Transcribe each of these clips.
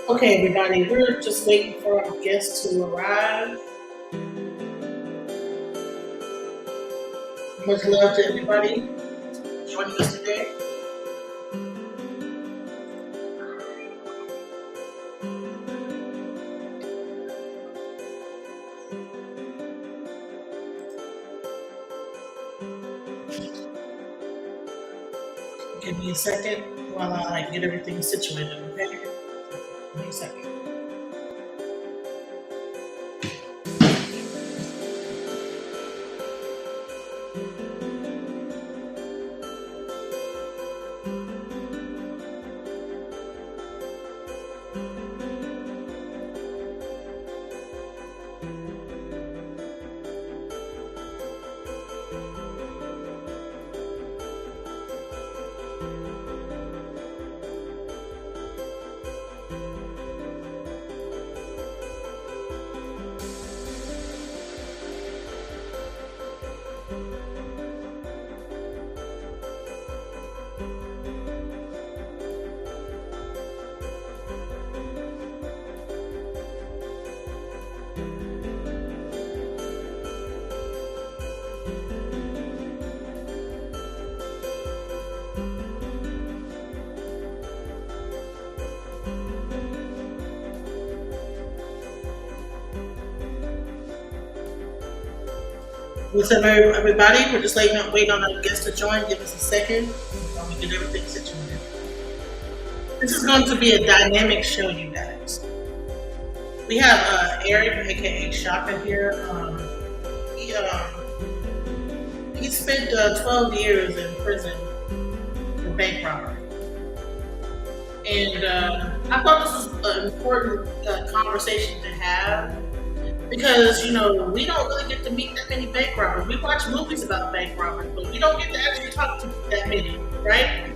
Okay, everybody, we're just waiting for our guests to arrive. Much love to everybody joining us today. Give me a second while I get everything situated, okay? Give me a second. What's up, everybody? We're just waiting on our guests to join. Give us a second while we get everything situated. This is going to be a dynamic show, you guys. We have Eric, aka Shaka, here. He spent 12 years in prison for bank robbery. And I thought this was an important conversation to have because, we don't really get to meet that many bank robbers. We watch movies about bank robbers, but we don't get to actually talk to that many, right?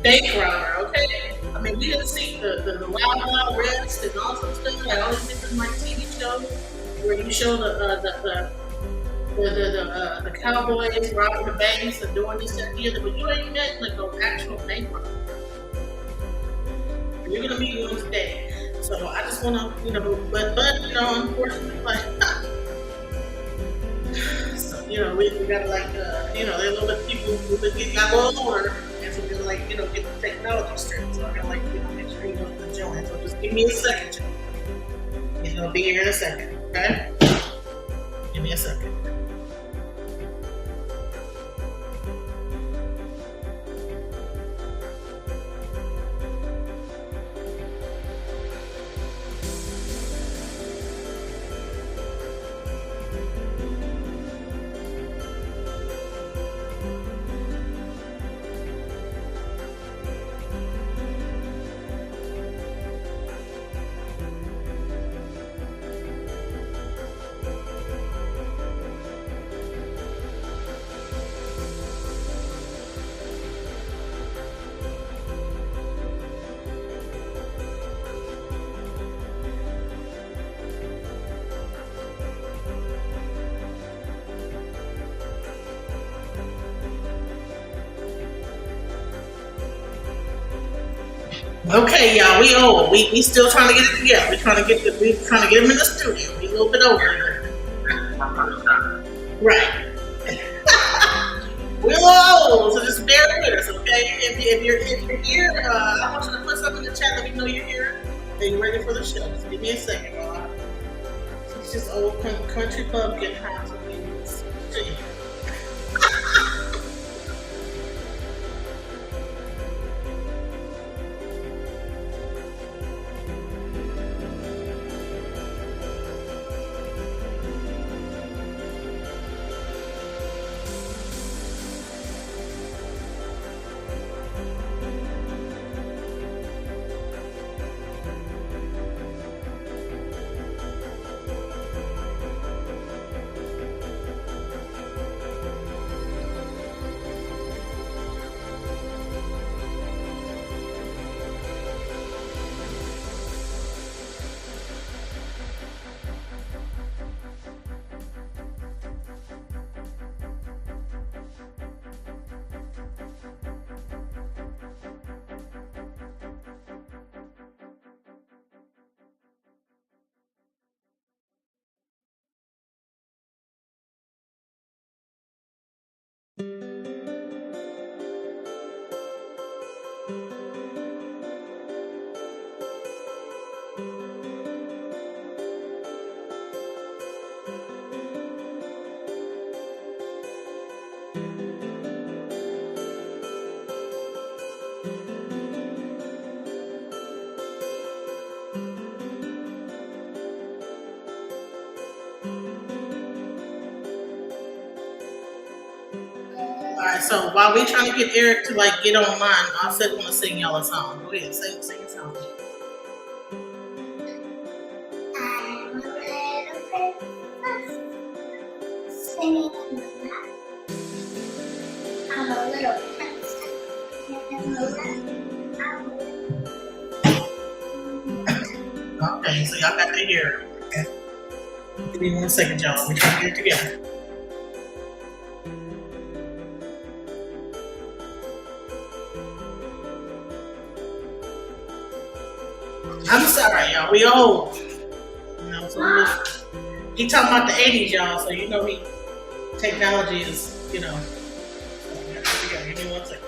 Bank robber, okay? I mean, we didn't see the Wild Wild West and all sorts of stuff, like all these different like TV shows where you show the cowboys robbing the banks and doing this and the other, but you ain't met like an actual bank robber. You're gonna meet one today. So I just wanna, but unfortunately, like, so, we gotta like, there's a little bit of people who got a little older, and so we gotta like, get the technology straight. So I gotta like, make sure you know to join. So just give me a second, Joe. He's gonna be here in a second, okay? Give me a second. Okay, y'all, we old. We still trying to get it together. We trying to get them in the studio. We a little bit over. Right. We're a little old, so just bear with us, okay? If you're here, I want you to put something in the chat. Let me know you're here. And you're ready for the show. Just give me a second, y'all. It's just old country pumpkin house. All right. So while we trying to get Eric to like get online, I said want to sing y'all a song. Go ahead, sing a song. I'm a little princess singing in the night. I'm a little princess in the night. Okay, so y'all got to hear it. Okay. Give me 1 second, y'all. We trying to get it together. I'm sorry, y'all. We old. You know, so he talking about the 80s, y'all. So you know technology is, you know. So, give me 1 second.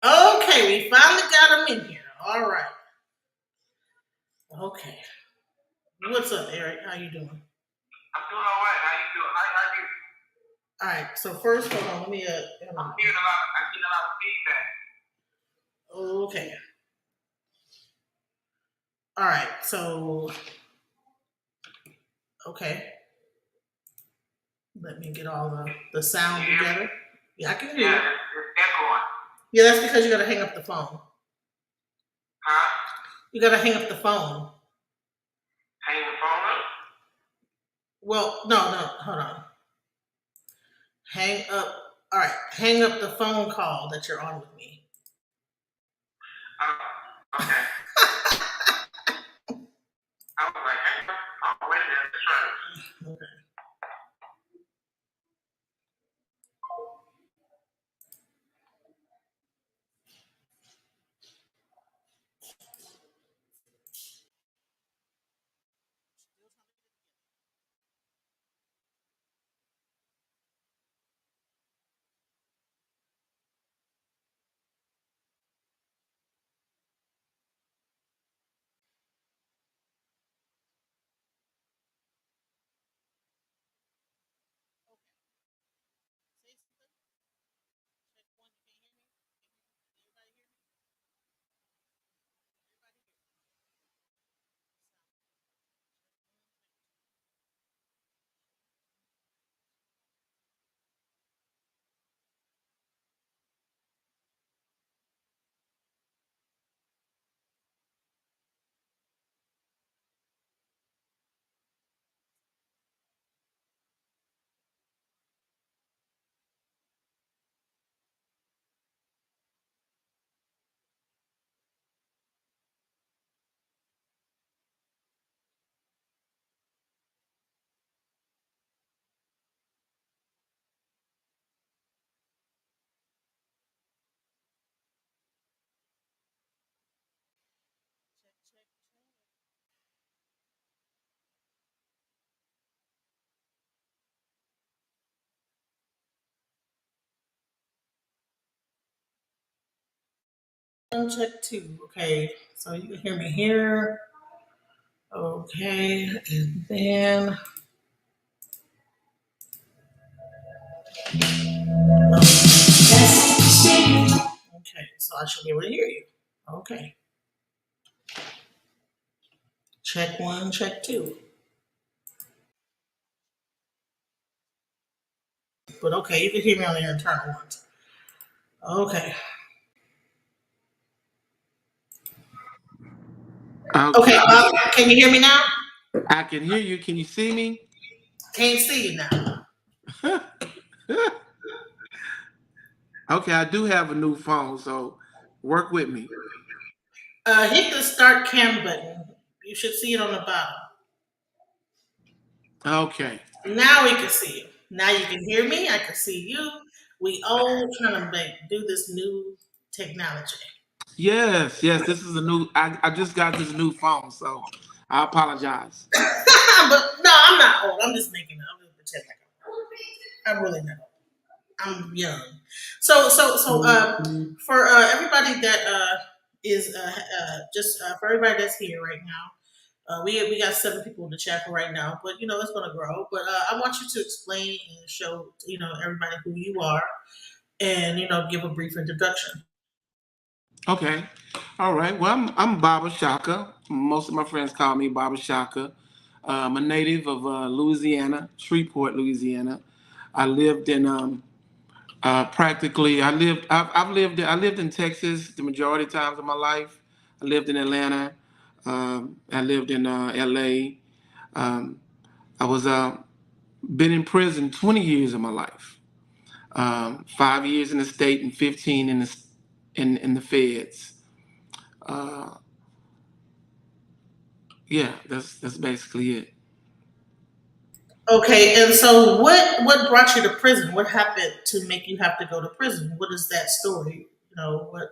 Okay, we finally got him in here. All right. Okay. What's up, Eric? How you doing? I'm doing all right. How you doing? How you? All right. So first, hold on. Let me. I'm getting a lot. I'm getting a lot of feedback. Okay. All right. So. Okay. Let me get all the sound together. Yeah, I can hear you. It's echoing. Yeah, that's because you got to hang up the phone. Huh? You got to hang up the phone. Hang the phone up? Well, no. Hold on. Hang up. All right. Hang up the phone call that you're on with me. Okay. I was like, hang up. Oh, wait a minute. That's right. Okay. Check two. Okay, so you can hear me here. Okay, and then okay, so I should be able to hear you. Okay, check one, check two. But okay, you can hear me on the internal ones. Okay, okay. Okay. Can you hear me now? I can hear you. Can you see me? Can't see you now. Okay, I do have a new phone, so work with me. Hit the start cam button. You should see it on the bottom. Okay. Now we can see you. Now you can hear me. I can see you. We all trying to do this new technology. Yes, yes, this is a new I just got this new phone, so I apologize. But no, I'm not old. I'm just making it. I'm just pretend like I'm really not old. I'm young. For everybody that is just for everybody that's here right now, we got 7 people in the chat right now, but it's gonna grow. But I want you to explain and show everybody who you are, and give a brief introduction. Okay. All right. Well, I'm Baba Shaka. Most of my friends call me Baba Shaka. I'm a native of Louisiana, Shreveport, Louisiana. I lived in practically. I lived in Texas the majority of times of my life. I lived in Atlanta. I lived in L.A. Um, I was been in prison 20 years of my life. 5 years in the state and 15 in the feds. Uh, yeah, that's basically it. Okay, and so what brought you to prison? What happened to make you have to go to prison? What is that story? Like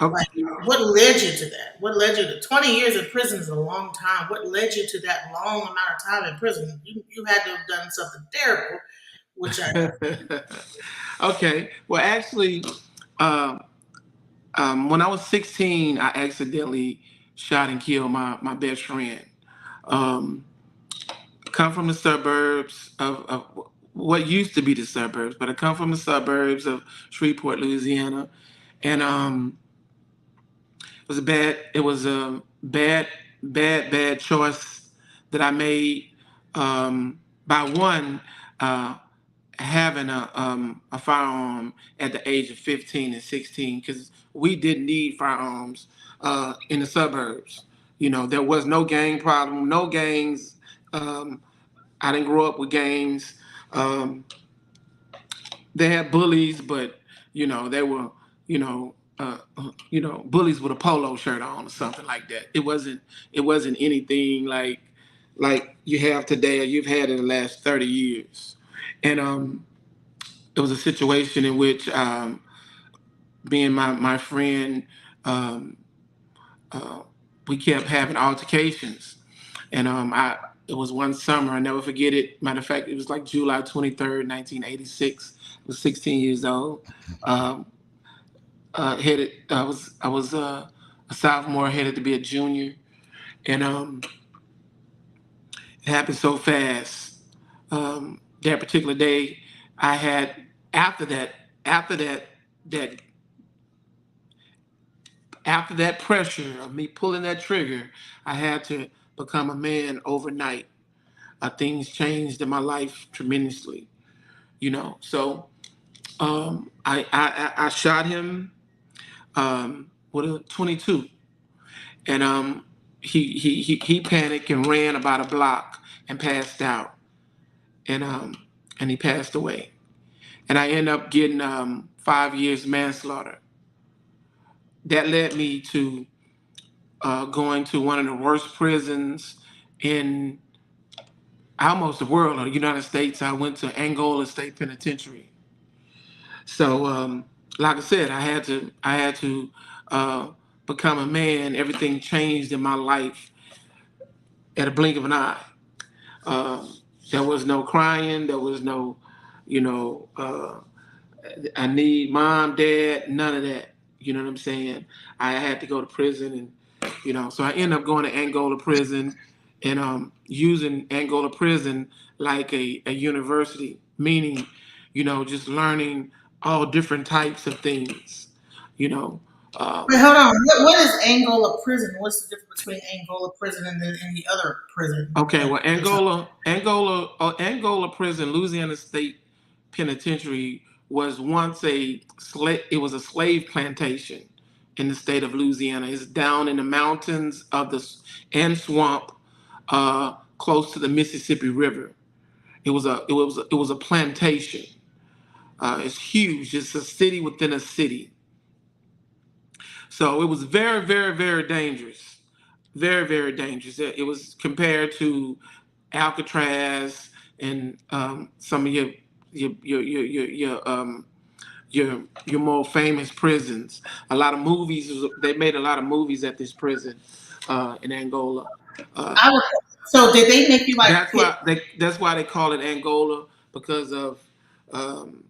Okay. what led you to that? What led you to 20 years in prison is a long time. What led you to that long amount of time in prison? You had to have done something terrible, which I Okay. Well, actually, um, when I was 16, I accidentally shot and killed my best friend. Um, come from the suburbs of what used to be the suburbs, but I come from the suburbs of Shreveport, Louisiana, and it was a bad choice that I made by one having a firearm at the age of 15 and 16 because we didn't need firearms in the suburbs. There was no gang problem, no gangs. Um, I didn't grow up with gangs. Um, they had bullies, but they were bullies with a polo shirt on or something like that. It wasn't anything like you have today or you've had in the last 30 years. And it was a situation in which me and my friend um, uh, we kept having altercations. And it was one summer, I never forget it. Matter of fact, it was like July 23rd, 1986. I was 16 years old. Um, I was a sophomore, headed to be a junior, and it happened so fast. That particular day, I had after that after that that after that pressure of me pulling that trigger, I had to become a man overnight. Things changed in my life tremendously. So I shot him with a 22, and he panicked and ran about a block and passed out, and he passed away, and I ended up getting 5 years manslaughter. That led me to going to one of the worst prisons in almost the world or the United States. I went to Angola State Penitentiary. So, like I said, I had to uh, become a man. Everything changed in my life at a blink of an eye. There was no crying. There was no, you know, I need mom, dad, none of that. You know what I'm saying? I had to go to prison, and so I ended up going to Angola prison, and using Angola prison like a university, meaning, just learning all different types of things. You know, Wait, um, hold on. What is Angola prison? What's the difference between Angola prison and then any other prison okay, that well, is a Angola prison, Louisiana State Penitentiary was once a slave. It was a slave plantation in the state of Louisiana. It's down in the mountains of and swamp, close to the Mississippi River. It was a plantation. It's huge. It's a city within a city. So it was very, very, very dangerous. Very, very dangerous. It was compared to Alcatraz and some of your more famous prisons. A lot of movies. They made a lot of movies at this prison in Angola. Uh, I was, so did they make you like pick that's why they call it Angola, because of um,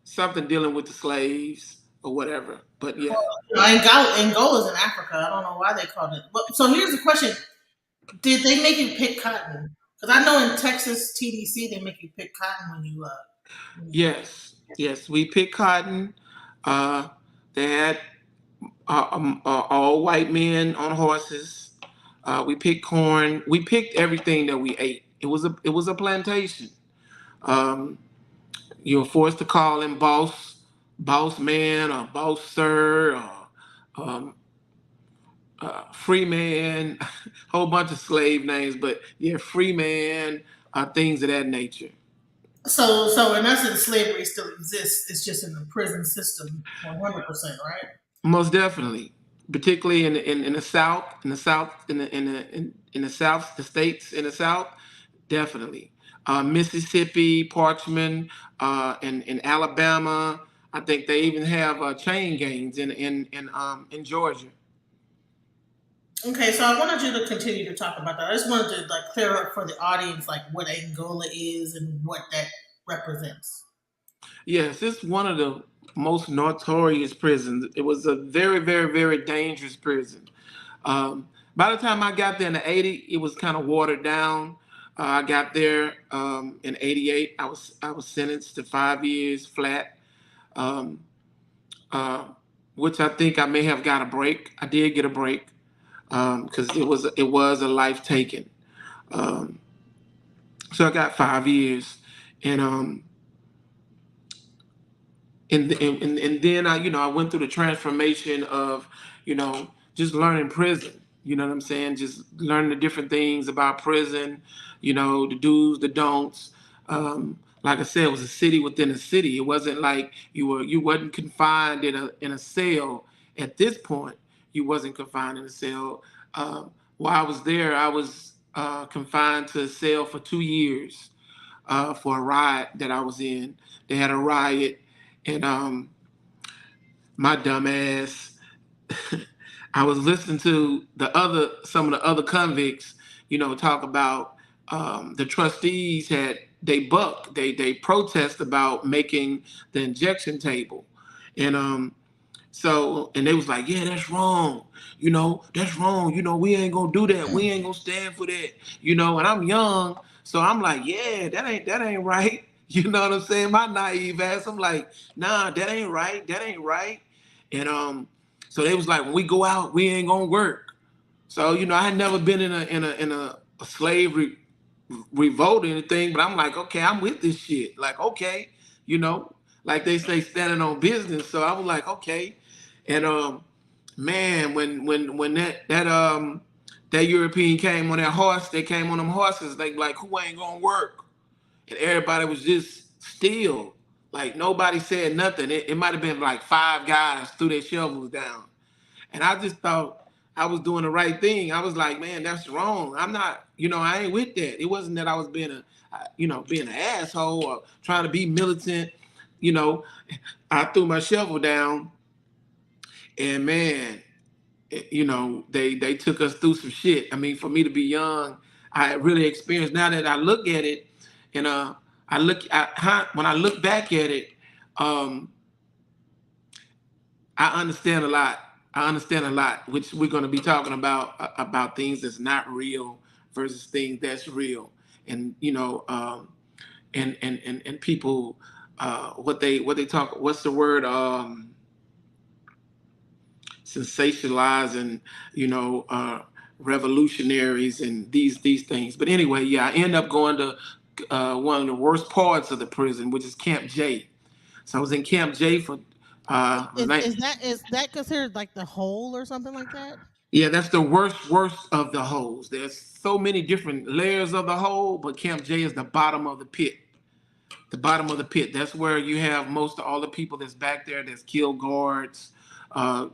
something dealing with the slaves or whatever. But yeah. Angola's in Africa. I don't know why they called it. But so here's the question: did they make you pick cotton? Because I know in Texas TDC they make you pick cotton when you Yes, yes, we picked cotton. Uh, they had all white men on horses. We picked corn. We picked everything that we ate. It was a plantation. Um, you were forced to call him boss man, or boss sir, or free man, whole bunch of slave names. But yeah, free man, things of that nature. so in essence slavery still exists. It's just in the prison system 100%, right? Most definitely, particularly in the South, in the South, the states in the South, definitely. Mississippi, Parchman, in Alabama. I think they even have chain gangs in Georgia. Okay, so I wanted you to continue to talk about that. I just wanted to like clear up for the audience like what Angola is and what that represents. Yes, it's one of the most notorious prisons. It was a very, very, very dangerous prison. By the time I got there in the '80s, it was kind of watered down. I got there in '88. I was sentenced to 5 years flat, um, uh, which I think I may have got a break. I did get a break because it was a life taken. Um, so I got 5 years, and and then I went through the transformation of just learning prison. You know what I'm saying? Just learning the different things about prison. The do's, the don'ts. Like I said, it was a city within a city. It wasn't like you wasn't confined in a cell. At this point, you wasn't confined in a cell. While I was there, I was confined to a cell for 2 years for a riot that I was in. They had a riot, and my dumb ass, I was listening to some of the other convicts, talk about the trustees they bucked, they protest about making the injection table, and and they was like, yeah, that's wrong. That's wrong. We ain't gonna do that. We ain't gonna stand for that. And I'm young, so I'm like, yeah, that ain't right. You know what I'm saying? My naive ass, I'm like, nah, that ain't right. That ain't right. And so they was like, when we go out, we ain't gonna work. So I had never been in a slave revolt or anything, but I'm like, okay, I'm with this shit. Like, okay, you know, like they say, standing on business. So I was like, okay, and man, when that European came on that horse, they came on them horses. They like, who ain't gonna work? And everybody was just still. Like nobody said nothing. It might have been like five guys threw their shovels down. And I just thought I was doing the right thing. I was like, man, that's wrong. I'm not, I ain't with that. It wasn't that I was being an asshole or trying to be militant. You know, I threw my shovel down, and man, they took us through some shit. I mean, for me to be young, I really experienced. Now that I look at it, and when I look back at it, um, I understand a lot. I understand a lot, which we're going to be talking about things that's not real versus things that's real, and and people, what they talk. What's the word? Sensationalizing, you know, revolutionaries and these things. But anyway, yeah, I end up going to one of the worst parts of the prison, which is Camp J. So I was in Camp J for Is that considered like the hole or something like that? yeah, that's the worst of the holes. There's so many different layers of the hole, but Camp J is the bottom of the pit. The bottom of the pit. That's where you have most of all the people that's back there that's killed guards,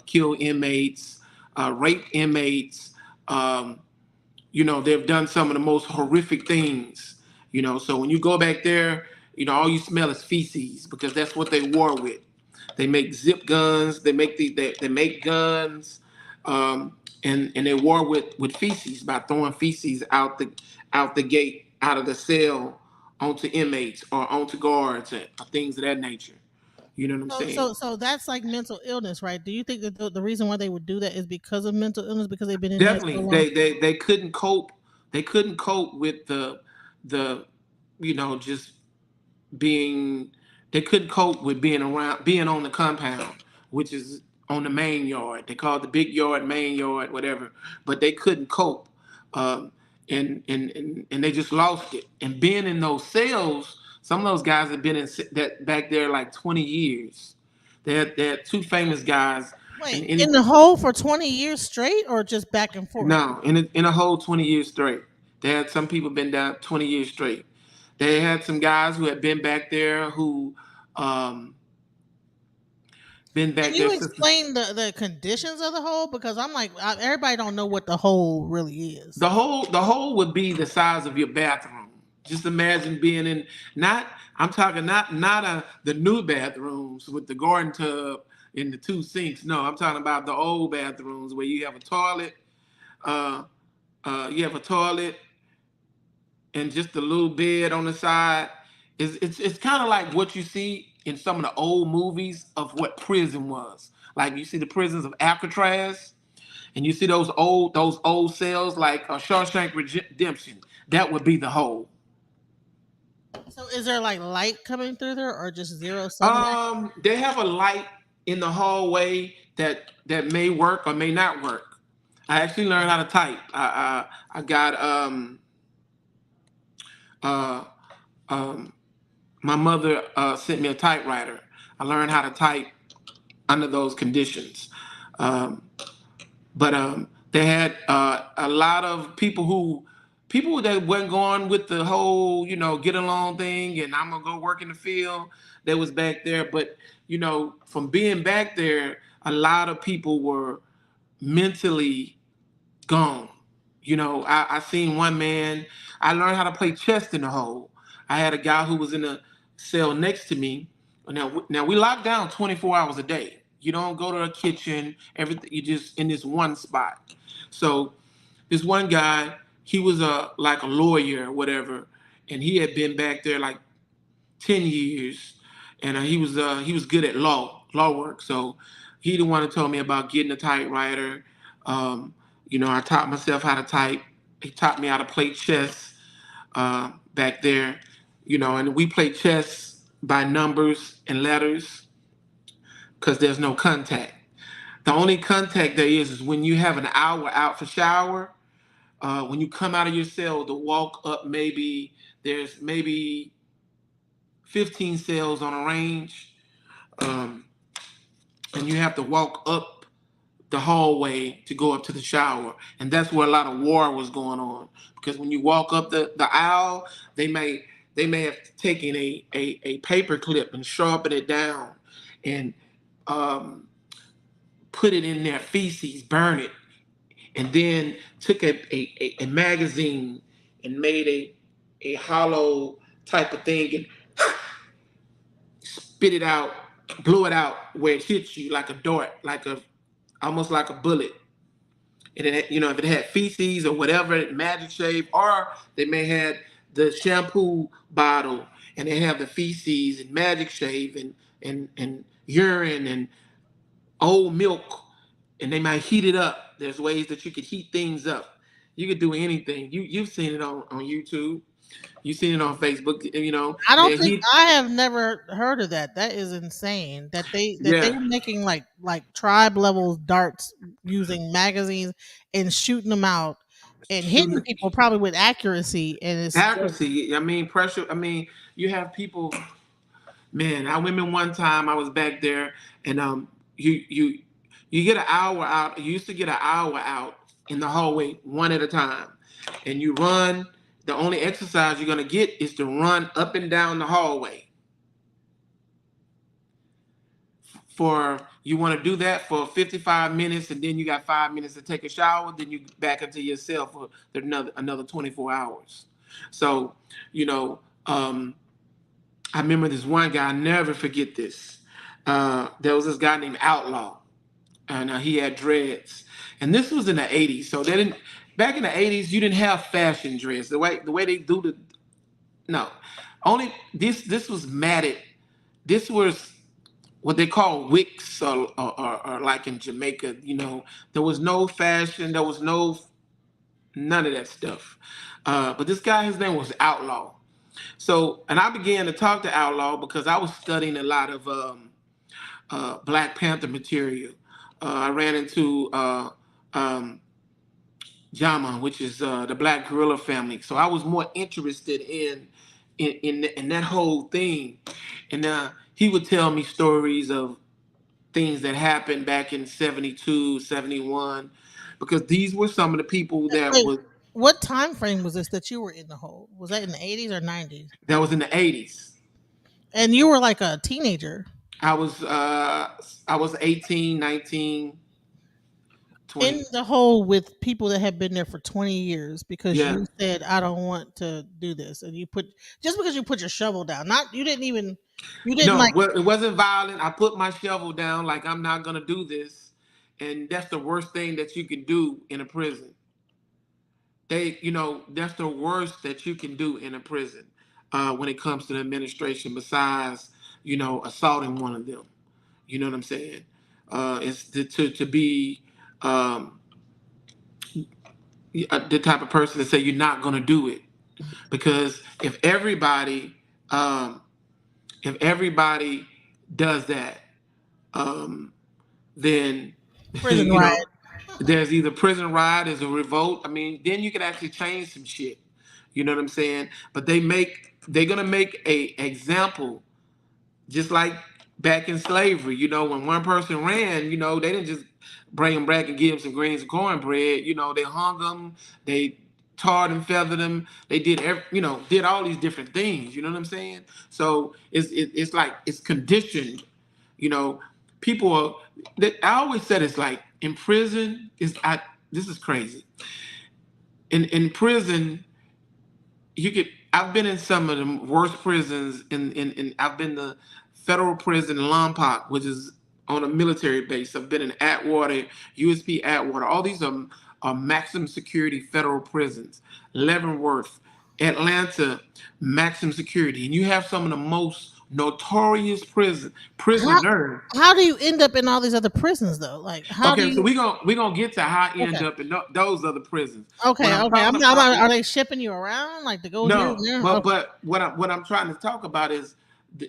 killed inmates, raped inmates. Um, they've done some of the most horrific things. So when you go back there, all you smell is feces because that's what they war with. They make zip guns. They make guns, and they war with feces by throwing feces out the gate, out of the cell, onto inmates or onto guards and things of that nature. You know what I'm So saying? that's like mental illness, right? Do you think that the reason why they would do that is because of mental illness because they've been in there so Definitely, long? they couldn't cope. They couldn't cope with the just being they couldn't cope with being on the compound, which is on the main yard. They call it the big yard, main yard, whatever. But they couldn't cope, um, and they just lost it. And being in those cells, some of those guys have been that back there like 20 years. They had two famous guys, Wait, and in any the hole for 20 years straight or just back and forth? no, in a whole 20 years straight. They had some people been down 20 years straight. They had some guys who had been back there who um, been Can back there you since explain the conditions of the hole? Because I'm like, everybody don't know what the hole really is. the hole would be the size of your bathroom. Just imagine being in not I'm talking not the new bathrooms with the garden tub and the two sinks. No, I'm talking about the old bathrooms where you have a toilet, uh, and just a little bed on the side. It's kind of like what you see in some of the old movies of what prison was. Like you see the prisons of Alcatraz, and you see those old cells like Shawshank Redemption. That would be the hole. So is there like light coming through there or just zero sunlight? They have a light in the hallway that may work or may not work. I actually learned how to type. I got uh um my mother sent me a typewriter. I learned how to type under those conditions. Um, but they had a lot of people that wasn't going with the whole get along thing, and I'm gonna go work in the field. That was back there, but from being back there, a lot of people were mentally gone. I seen one man. I learned how to play chess in the hole. I had a guy who was in a cell next to me. Now we lock down 24 hours a day. You don't go to a kitchen. Everything you just in this one spot. So this one guy, he was like a lawyer or whatever, and he had been back there like 10 years, and he was good at law work. So he the one who told me about getting a typewriter. Um, I taught myself how to type. He taught me how to play chess back there. And we play chess by numbers and letters because there's no contact. The only contact there is when you have an hour out for shower. When you come out of your cell to walk up, there's maybe 15 cells on a range, um, and you have to walk up the hallway to go up to the shower, and that's where a lot of war was going on. Because when you walk up the aisle, they may have taken a paper clip and sharpened it down, and um, put it in their feces, burn it, and then took a magazine and made a hollow type of thing and spit it out, blew it out where it hits you like a dart, almost like a bullet. And if it had feces or whatever, magic shave, or they may had the shampoo bottle and they have the feces and magic shave and urine and old milk, and they might heat it up. There's ways that you could heat things up. You could do anything. You've seen it on YouTube. You've seen it on Facebook. You know, I don't they think heat. I have never heard of that. That is insane. That they Yeah, were making like tribe level darts using magazines and shooting them out and hitting shooting people probably with accuracy. And it's accuracy. I mean, pressure. I mean, you have people. Man, I remember one time I was back there, and you get an hour out. You used to get an hour out in the hallway, one at a time, and you run. The only exercise you're gonna get is to run up and down the hallway. For you want to do that for 55 minutes, and then you got 5 minutes to take a shower. Then you back into your cell for another 24 hours. So, you know, I remember this one guy. I never forget this. There was this guy named Outlaw, and he had dreads. And this was in the '80s. So they didn't. Back in the '80s, you didn't have fashion dreads. The way they do the no, only this was matted. This was what they call wicks, or like in Jamaica. You know, there was no fashion. There was none of that stuff. But this guy, his name was Outlaw. So, and I began to talk to Outlaw because I was studying a lot of Black Panther material. I ran into um, Jama, which is the Black Gorilla family. So I was more interested in that whole thing. And he would tell me stories of things that happened back in 72, 71, because these were some of the people wait, what time frame was this that you were in the hole? Was that in the 80s or 90s? that was in the 80s. And you were like a teenager I was uh, I was 18, 19, in 20. the hole with people that have been there for 20 years because Yeah. you said I don't want to do this, and you put just because you put your shovel down, not you didn't No, like. well, it wasn't violent. I put my shovel down like I'm not gonna do this, and that's the worst thing that you can do in a prison. That's the worst that you can do in a prison when it comes to the administration. Besides, assaulting one of them. You know what I'm saying? It's to be um, the type of person to say you're not gonna do it, because um, if everybody does that, um, then Prison riot. there's either prison riot, there's a revolt. I mean, then you can actually change some shit. You know what I'm saying? But they're gonna make a example, just like back in slavery. When one person ran, they didn't just bring him back and give him some greens and cornbread. They hung them, they tarred and feathered them. They did all these different things. You know what I'm saying? So it's like it's conditioned. You know, people are. I always said it's like in prison is I. This is crazy. In prison, you could. I've been in some of the worst prisons. I've been the federal prison in Lompoc, which is on a military base. I've been in Atwater, USP Atwater. All these are maximum security federal prisons. Leavenworth, Atlanta, maximum security, and you have some of the most notorious How prisoners. how do you end up in all these other prisons though? Like how do Okay, so you? we gonna get to how I end Okay, up in those other prisons. What okay, I'm okay. talking I'm about not, is are they shipping you around like to go here and no, there? Okay. but what I'm trying to talk about is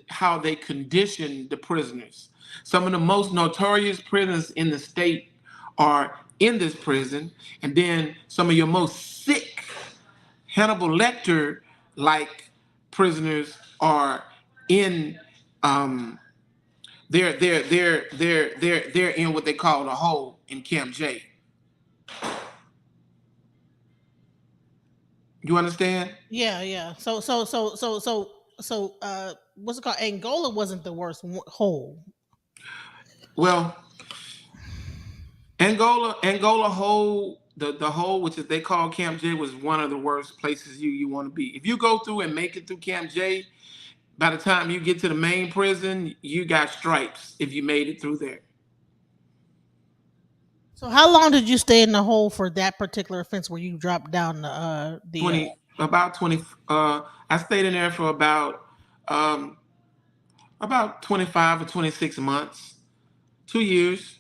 how they condition the prisoners. Some of the most notorious prisoners in the state are in this prison, and then some of your most sick Hannibal Lecter like prisoners are in um they're in what they call the hole in Camp J. You understand? Yeah, yeah. So what's it called? Angola wasn't the worst hole. Well, Angola hole, the hole which is they call Camp J, was one of the worst places you want to be. If you go through and make it through Camp J, by the time you get to the main prison, you got stripes if you made it through there. So how long did you stay in the hole for that particular offense where you dropped down the 20 I stayed in there for um about 25 or 26 months. 2 years.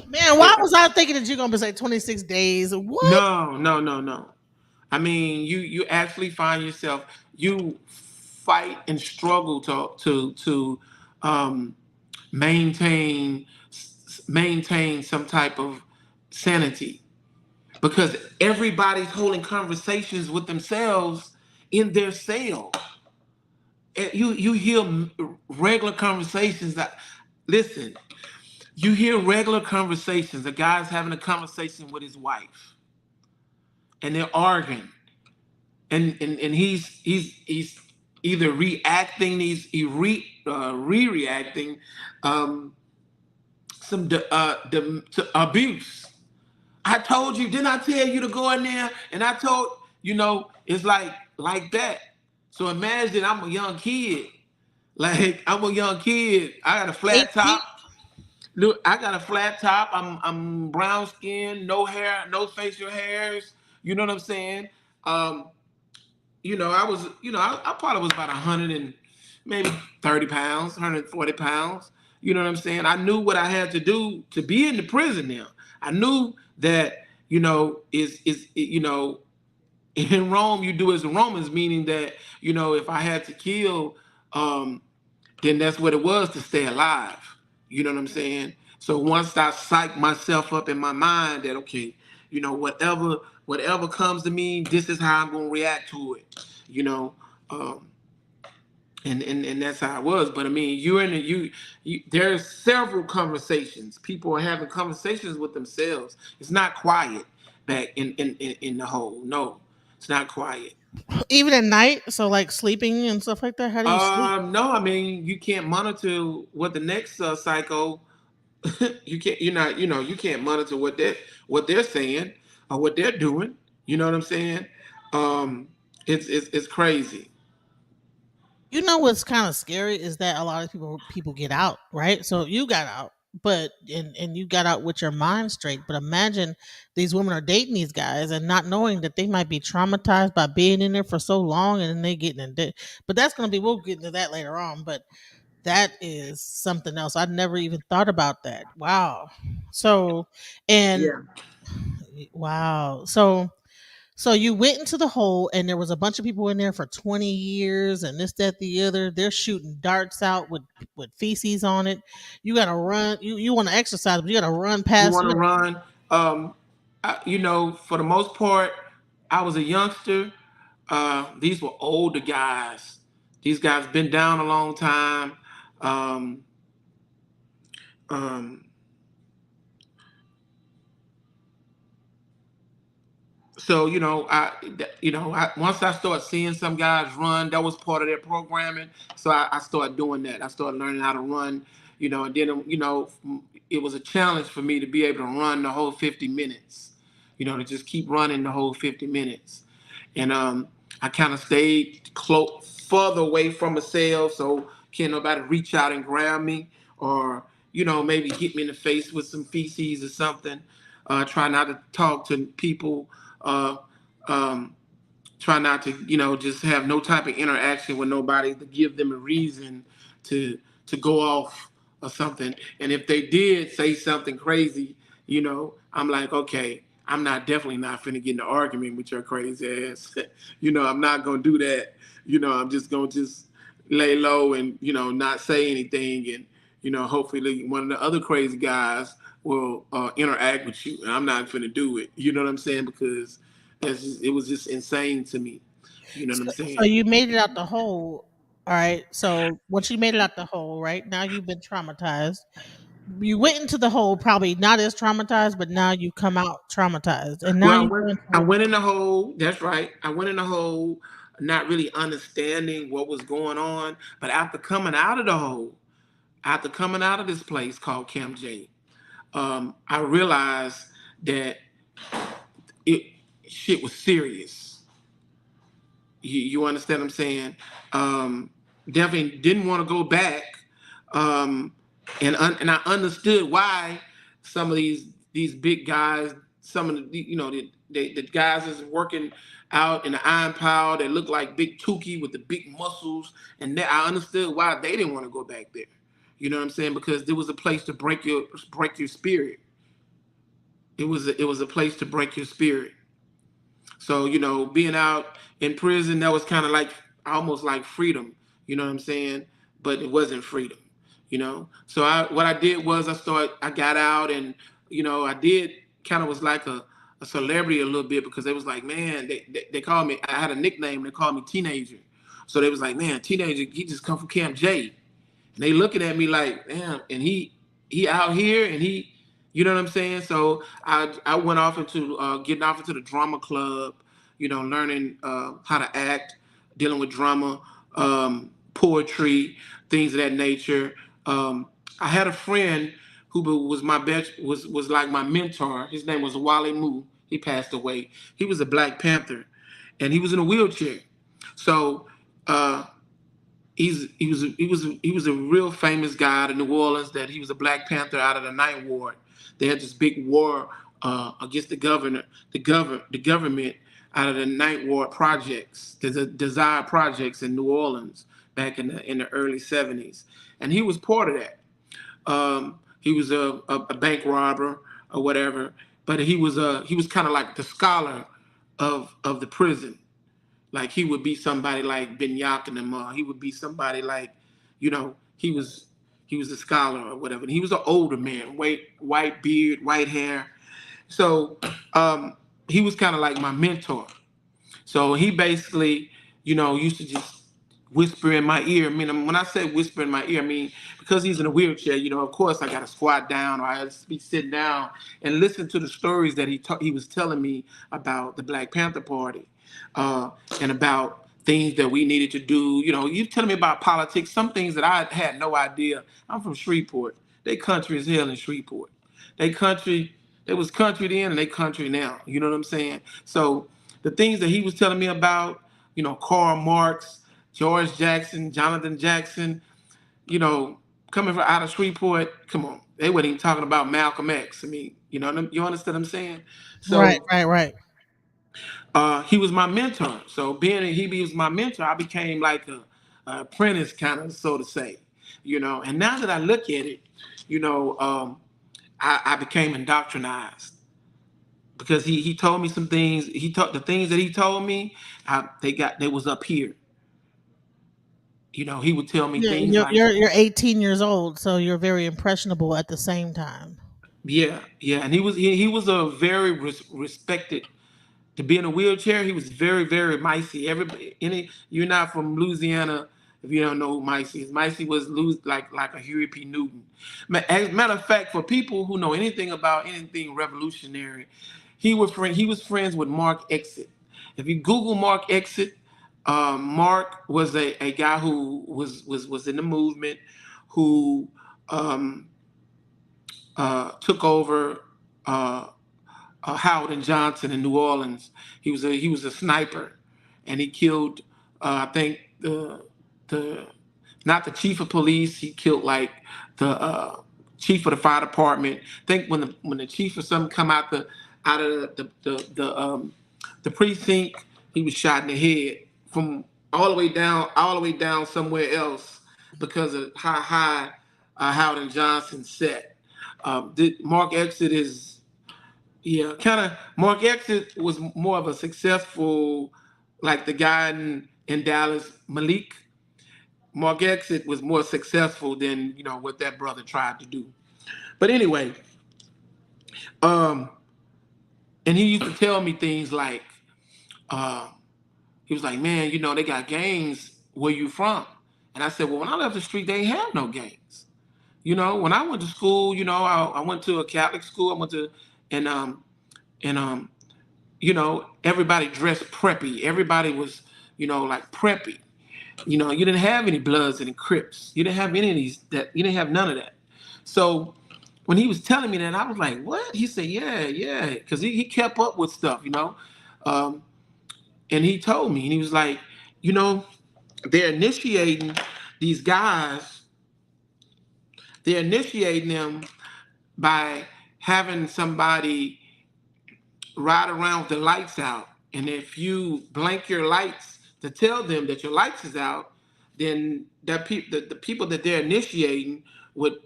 Man, why It, was I thinking that you're gonna say 26 days? What? no, no, no, no. I mean, you actually find yourself, you fight and struggle to um, maintain maintain some type of sanity, because everybody's holding conversations with themselves in their cell. And you hear regular conversations that, listen, you hear regular conversations. A guy's having a conversation with his wife, and they're arguing, and he's either reacting, re-reacting, um, to abuse. I told you, didn't I tell you to go in there? And I told, it's like that. So imagine I'm a young kid. Like, I'm a young kid. I got a flat 18? top. Look, I got a flat top. I'm brown skin, no hair, no facial hairs. You know what I'm saying? Um, I was, I probably was about 100 and maybe 30 pounds, 140 pounds. You know what I'm saying? I knew what I had to do to be in the prison now. I knew that, in Rome, you do as the Romans, meaning that, if I had to kill, um, then that's what it was to stay alive. You know what I'm saying? So once I psych myself up in my mind that, okay, whatever comes to me, this is how I'm gonna react to it. You know, um, and that's how it was. But I mean, there's several conversations. People are having conversations with themselves. It's not quiet back in the hole. No, it's not quiet. Even at night, so like sleeping and stuff like that. How do you sleep? No, I mean, you can't monitor what the next psycho. You can't. You're not. You can't monitor what they're saying or what they're doing. You know what I'm saying? Um, it's crazy. You know what's kind of scary is that a lot of people get out, right? So you got out, but and you got out with your mind straight. But imagine these women are dating these guys and not knowing that they might be traumatized by being in there for so long, and then they getting in debt. But that's gonna be, we'll get into that later on. But that is something else. I never even thought about that. Wow. So and Yeah. wow. So you went into the hole and there was a bunch of people in there for 20 years and this, that, the other. They're shooting darts out with feces on it. You gotta run. You want to exercise, but you gotta run You past want to it. run? For the most part, I was a youngster. These were older guys. These guys been down a long time. Um, um, so once I started seeing some guys run, that was part of their programming. So I started doing that. I started learning how to run. And then it was a challenge for me to be able to run the whole 50 minutes. To just keep running the whole 50 minutes. And I kind of stayed further away from the cell, so can't nobody reach out and grab me, or maybe hit me in the face with some feces or something. Try not to talk to people. Uh, um, Try not to just have no type of interaction with nobody to give them a reason to go off or something. And if they did say something crazy, I'm like, okay, I'm not definitely not finna get in an argument with your crazy ass. I'm not gonna do that. I'm just gonna just lay low and not say anything, and hopefully one of the other crazy guys will interact with you. And I'm not finna do it. You know what I'm saying? Because it was just insane to me. You know what I'm So saying? you made it out the hole. All right. So once you made it out the hole, right now you've been traumatized. You went into the hole probably not as traumatized, but now you come out traumatized, and now Well, you go I into. went in the hole. That's right. I went in the hole, not really understanding what was going on. But after coming out of this place called Camp J, I realized that it shit was serious. You understand what I'm saying? Definitely didn't want to go back, um, and I understood why some of these big guys, some of the guys is working out in the iron pile that look like big Tukey with the big muscles, and I understood why they didn't want to go back there. You know what I'm saying? Because there was a place to break your spirit. It was a place to break your spirit. So, being out in prison, that was kind of like almost like freedom, you know what I'm saying? But it wasn't freedom, So what I did was I got out, and, I did kind of was like a celebrity a little bit, because they was like, man, they called me, I had a nickname, they called me Teenager. So they was like, man, Teenager, he just come from Camp J. And they looking at me like, damn, and he out here, and you know what I'm saying? So I went off into getting off into the drama club, learning how to act, dealing with drama, poetry, things of that nature. I had a friend who was my best, was like my mentor. His name was Wale Moo. He passed away. He was a Black Panther, and he was in a wheelchair. So uh, he was a real famous guy in New Orleans. That he was a Black Panther out of the Ninth Ward. They had this big war against the government out of the Ninth Ward projects, the Desire projects in New Orleans back in the early '70s, and he was part of that. He was a bank robber or whatever, but he was kind of like the scholar of the prison. Like he would be somebody like Benyak and them. He would be somebody like, he was a scholar or whatever. And he was an older man, white beard, white hair. So he was kind of like my mentor. So he basically, used to just whisper in my ear. I mean, when I say whisper in my ear, I mean, because he's in a wheelchair, of course I got to squat down, or I had to be sitting down and listen to the stories that he was telling me about the Black Panther Party, uh, and about things that we needed to do. You telling me about politics, some things that I had no idea. I'm from Shreveport. They country as hell in Shreveport. They country, it was country then and they country now. You know what I'm saying? So the things that he was telling me about, Karl Marx, George Jackson, Jonathan Jackson, you know, coming from out of Shreveport, come on. They weren't even talking about Malcolm X. I mean, you understand what I'm saying? Right, So right, right. he was my mentor. So he was my mentor, I became like a apprentice, kind of, so to say, And now that I look at it, I became indoctrinized, because he told me some things. He taught the things that he told me. They was up here. He would tell me Yeah, things you're like, you're you're 18 years old, so you're very impressionable at the same time. yeah, yeah, and he was a very respected. To be in a wheelchair, he was very, very micey. You're not from Louisiana if you don't know who Micey is. Micey was like a Huey P. Newton. As a matter of fact, for people who know anything about anything revolutionary, he was friends with Mark Exit. If you Google Mark Exit, Mark was a guy who was in the movement, who um, took over. Howard and Johnson in New Orleans. He was a sniper, and he killed. I think the not the chief of police. He killed like the chief of the fire department. I think when the chief or something come out of the precinct, he was shot in the head from all the way down somewhere else, because of how high Howard and Johnson set. Mark Exit is, yeah, kind of. Mark Exit was more of a successful, like the guy in Dallas, Malik. Mark Exit was more successful than what that brother tried to do. But anyway, um, and he used to tell me things like, uh, he was like, man, they got gangs where you from, and I said, well, when I left the street, they ain't have no gangs. When I went to school, I went to a Catholic school. I went to and and everybody dressed preppy. Everybody was, like preppy. You didn't have any Bloods and Crips. You didn't have any of these. That you didn't have none of that. So when he was telling me that, I was like, "What?" He said, "Yeah, yeah," because he kept up with stuff. Um, and he told me, and he was like, you know, they're initiating these guys. They're initiating them by having somebody ride around with the lights out. And if you blank your lights to tell them that your lights is out, then the people that they're initiating would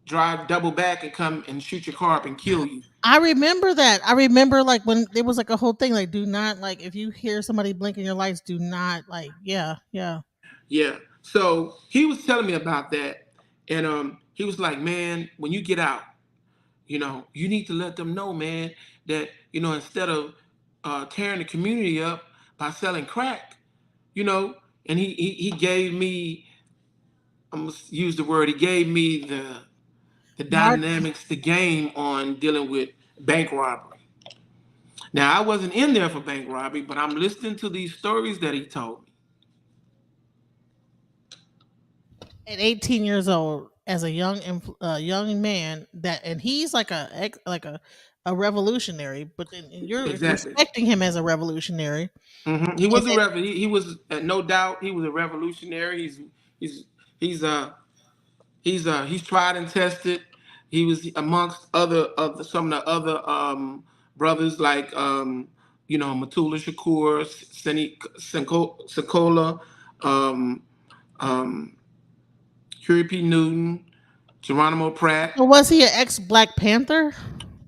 drive double back and come and shoot your car up and kill you. I remember that. I remember like when there was like a whole thing like do not like if you hear somebody blinking your lights, do not like yeah, yeah. Yeah. So he was telling me about that, and he was like, man, when you get out, you need to let them know, man, that instead of tearing the community up by selling crack, you know, and he gave me, I'm gonna use the word, he gave me the Mark dynamics, the game on dealing with bank robbery. Now I wasn't in there for bank robbery, but I'm listening to these stories that he told me. at 18 years old as a young man that and he's like a revolutionary, but then you're Exactly. respecting him as a revolutionary. He And was a then, he was no doubt he was a revolutionary. He's he's he's tried and tested. He was amongst other some of the other brothers like Matula Shakur, Sekola, um, um, Huey P. Newton, Geronimo Pratt. so was he an ex Black Panther?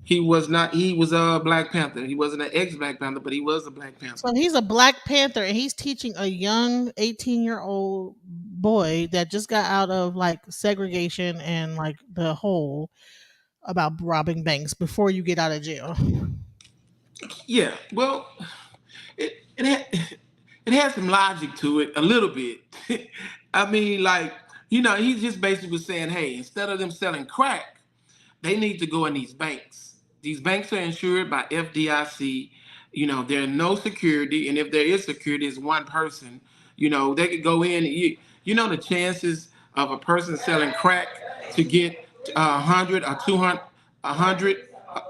He was not. He was a Black Panther. He wasn't an ex Black Panther, but he was a Black Panther. So he's a Black Panther and he's teaching a young 18-year-old boy that just got out of like segregation and like the whole about robbing banks before you get out of jail. Yeah. Well, it it has some logic to it a little bit. I mean, like he just basically was saying, hey, instead of them selling crack, they need to go in these banks. These banks are insured by FDIC. There are no security, and if there is security, it's one person. They could go in. The chances of a person selling crack to get 100 or 200, 100,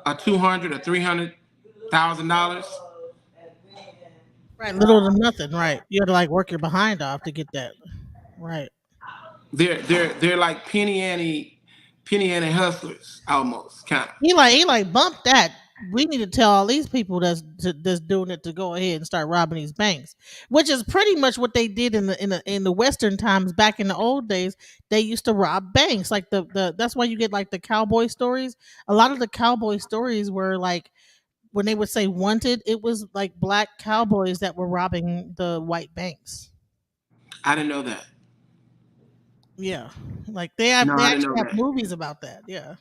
or 200 or $300,000. Right, little to nothing, right. You had to like work your behind off to get that. Right. They're like penny ante hustlers almost kind of. He like bumped that. We need to tell all these people that's doing it to go ahead and start robbing these banks, which is pretty much what they did in the Western times back in the old days. They used to rob banks, like the that's why you get like the cowboy stories. A lot of the cowboy stories were like when they would say wanted, it was like black cowboys that were robbing the white banks. I didn't know that. Yeah, like they No, I didn't actually know have that. movies about that. Yeah.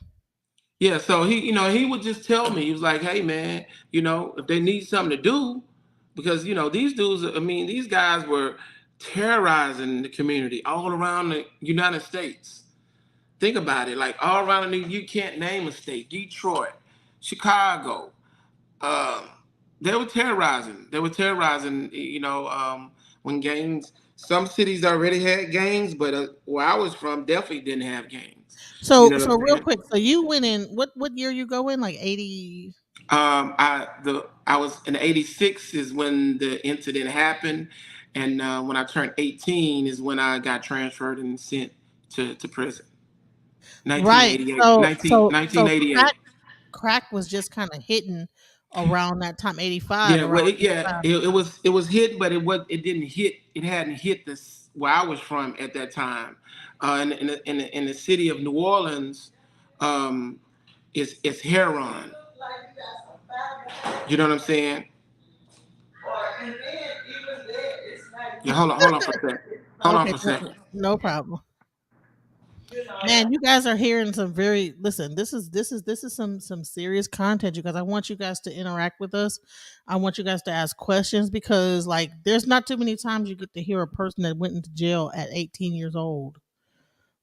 Yeah, so he would just tell me, he was like, hey man, if they need something to do, because these dudes, I mean, these guys were terrorizing the community all around the United States. Think about it, like all around you can't name a state, Detroit, Chicago. Um, they were terrorizing. They were terrorizing. When gangs. Some cities already had gangs, but where I was from, definitely didn't have gangs. You So know what so I'm real saying? quick, so you went in what year you go in? Like 80. I was in '86 is when the incident happened, and when I turned 18 is when I got transferred and sent to prison. Right. 1988, So 1988. crack was just kind of hitting around that time, 85, Yeah, around well, yeah, 85. it was hit, but it didn't hit. It hadn't hit this where I was from at that time. In the city of New Orleans, um, it's heroin. You know what I'm saying? Yeah, hold on for a second. Hold on Okay, for a second. no problem. Man, you guys are hearing some very listen. This is some serious content, you guys. I want you guys to interact with us. I want you guys to ask questions because like there's not too many times you get to hear a person that went into jail at 18 years old,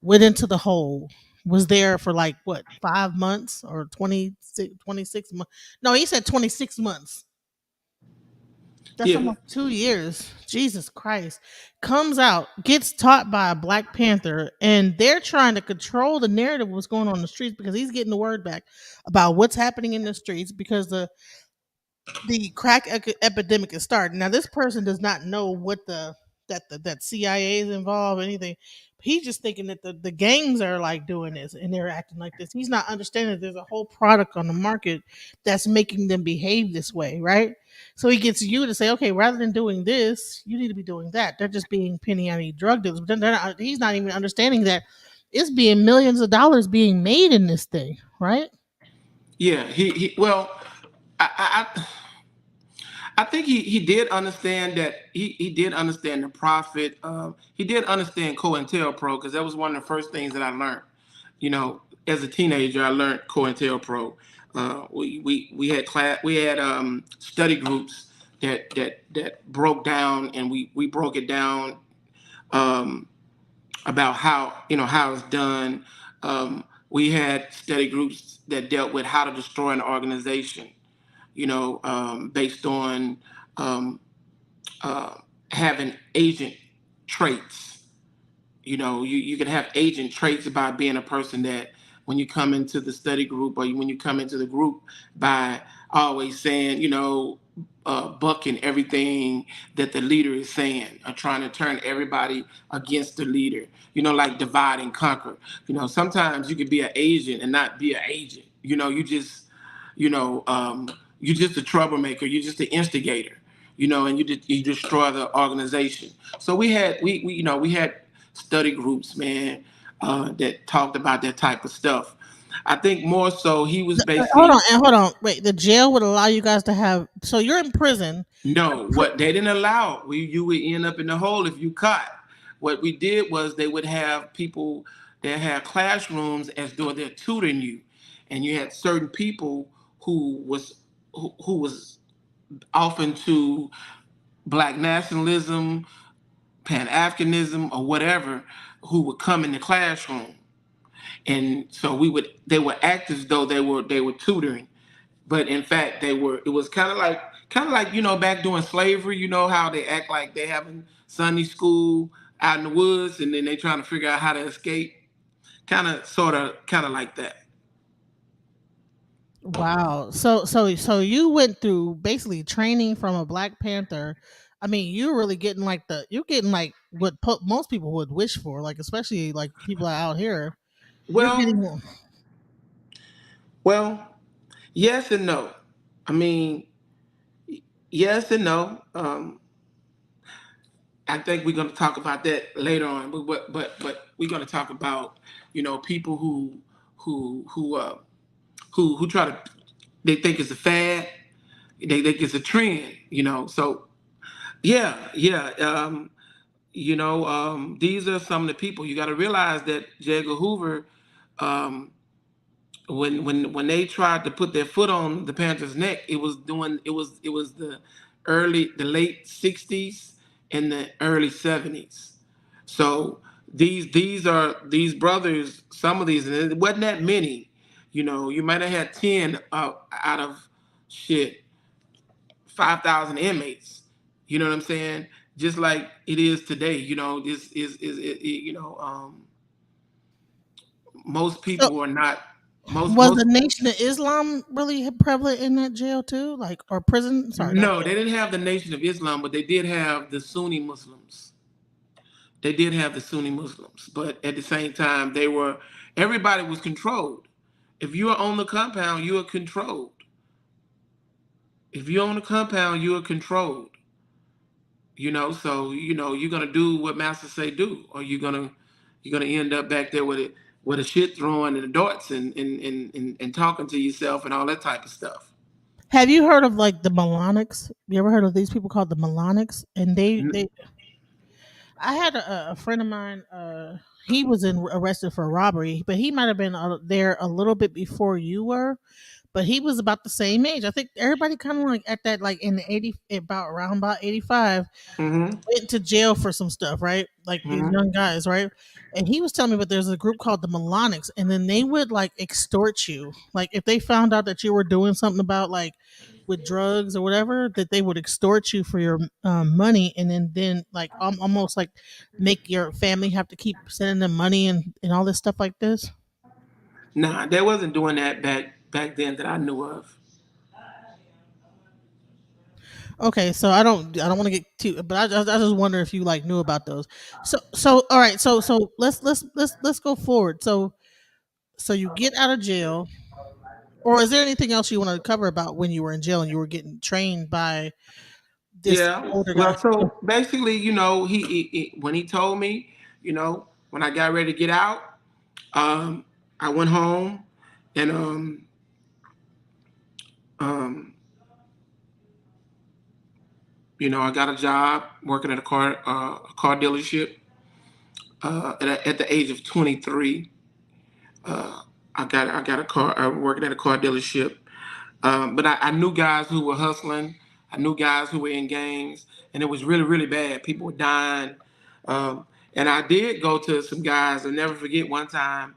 went into the hole, was there for like what 5 months or 26 months. No, he said 26 months. That's Yeah, almost 2 years. Jesus Christ. Comes out, gets taught by a Black Panther, and they're trying to control the narrative of what's going on in the streets because he's getting the word back about what's happening in the streets because the crack epidemic is starting. Now, this person does not know what that CIA is involved, anything. He's just thinking that the gangs are like doing this and they're acting like this. He's not understanding that there's a whole product on the market that's making them behave this way, right? So he gets you to say, okay, rather than doing this, you need to be doing that. They're just being penny ante drug dealers. But he's not even understanding that it's being millions of dollars being made in this thing, right? Yeah, he well, I I think he did understand that he did understand the profit. He did understand COINTELPRO because that was one of the first things that I learned. You know, as a teenager, I learned COINTELPRO. We had study groups that broke down, and we broke it down um, about how it's done. We had study groups that dealt with how to destroy an organization. Based on um, uh, having agent traits. You can have agent traits by being a person that when you come into the study group or when you come into the group by always saying, bucking everything that the leader is saying or trying to turn everybody against the leader, like divide and conquer. Sometimes you could be an agent and not be an agent. You know, um, you're just a troublemaker. You're just an instigator, and you destroy the organization. So we had study groups, man, that talked about that type of stuff. I think more so he was Hold on, basically and hold on. Wait, the jail would allow you guys to have. So you're in prison. no, what they didn't allow. You would end up in the hole if you caught. What we did was they would have people that had classrooms as though they're tutoring you, and you had certain people who was often to black nationalism, Pan Africanism, or whatever, who would come in the classroom, and so they would act as though they were tutoring, but in fact it was kind of like back during slavery. You know how they act like they having Sunday school out in the woods, and then they trying to figure out how to escape, kind of like that. Wow. So you went through basically training from a Black Panther. I mean, you're really getting like you're getting like what most people would wish for, like especially like people out here. You're Well, getting well, yes and no. I mean, yes and no. I think we're going to talk about that later on, but we're going to talk about people who who try to, they think it's a fad, they think it's a trend. So yeah, yeah. These are some of the people. You got to realize that J. Edgar Hoover, um, when they tried to put their foot on the Panthers' neck, it was the late '60s and the early '70s. So these brothers, some of these, and it wasn't that many. You might have had 10 out of shit 5,000 inmates. You know what I'm saying? Just like it is today. This most so people are not was the most. Nation of Islam really prevalent in that jail too, like or prison? Sorry, not No, jail. they didn't have the Nation of Islam, but they did have the Sunni Muslims. They did have the Sunni Muslims, but at the same time, everybody was controlled. If you are on the compound, you are controlled. If you're on the compound, you are controlled. So you're gonna do what Master say do, or you're gonna end up back there with a shit throwing and the darts and talking to yourself and all that type of stuff. Have you heard of like the Melanics? You ever heard of these people called the Melanics? And they I had a friend of mine. He was arrested for robbery, but he might have been there a little bit before you were. But he was about the same age. I think everybody kind of like at that like in the 80 about around about 85 Mm-hmm. went to jail for some stuff, right? Like these Mm-hmm. young guys, right? And he was telling me, but there's a group called the Melanics, and then they would like extort you. Like if they found out that you were doing something about like with drugs or whatever, that they would extort you for your money, and then like almost like make your family have to keep sending them money and all this stuff like this. Nah, they wasn't doing that back then that I knew of. Okay, so I don't want to get too, but I just wonder if you like knew about those. So all right, so let's go forward. So you get out of jail, or is there anything else you want to cover about when you were in jail and you were getting trained by this Yeah. older guy? Well, so basically, when he told me, when I got ready to get out, Um, I went home and um, I got a job working at a car dealership. At the age of 23, I got a car working at a car dealership. But I knew guys who were hustling. I knew guys who were in gangs, and it was really, really bad. People were dying. And I did go to some guys. I'll never forget one time.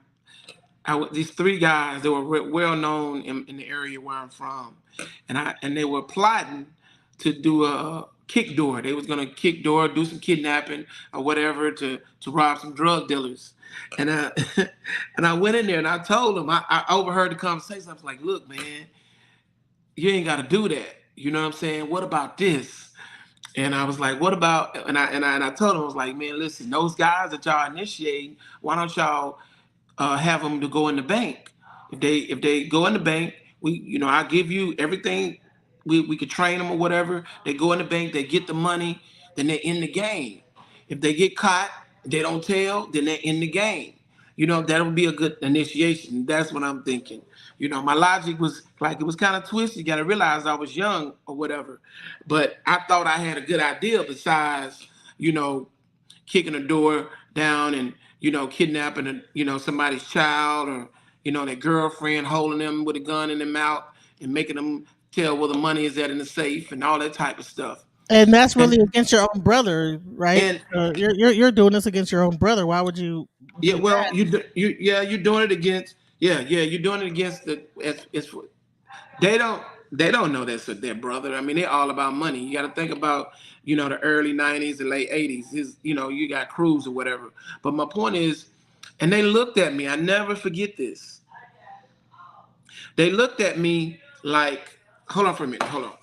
These three guys, they were well known in the area where I'm from, and they were plotting to do a kick door. They was gonna kick door, do some kidnapping or whatever to rob some drug dealers. And and I went in there and I told them, I overheard the conversation. I was like, look, man, you ain't got to do that. You know what I'm saying? What about this? And I was like, what about? And I told him, I was like, man, listen, those guys that y'all initiating, why don't y'all have them to go in the bank? If they go in the bank, I give you everything. We could train them or whatever. They go in the bank, they get the money, then they're in the game. If they get caught, they don't tell, then they're in the game. That would be a good initiation. That's what I'm thinking. My logic was like it was kind of twisted. You got to realize I was young or whatever, but I thought I had a good idea. Besides, you know, kicking a door down and kidnapping somebody's child or their girlfriend, holding them with a gun in their mouth and making them tell where the money is at in the safe and all that type of stuff. And that's And really against your own brother, right? and You're doing this against your own brother. Why would you yeah, do well, that? you're doing it against you're doing it against it's they don't know that's their brother. I mean, they're all about money. You got to think about the early '90s and late '80s. You got crews or whatever. But my point is, and they looked at me. I never forget this. They looked at me like, hold on for a minute, hold on.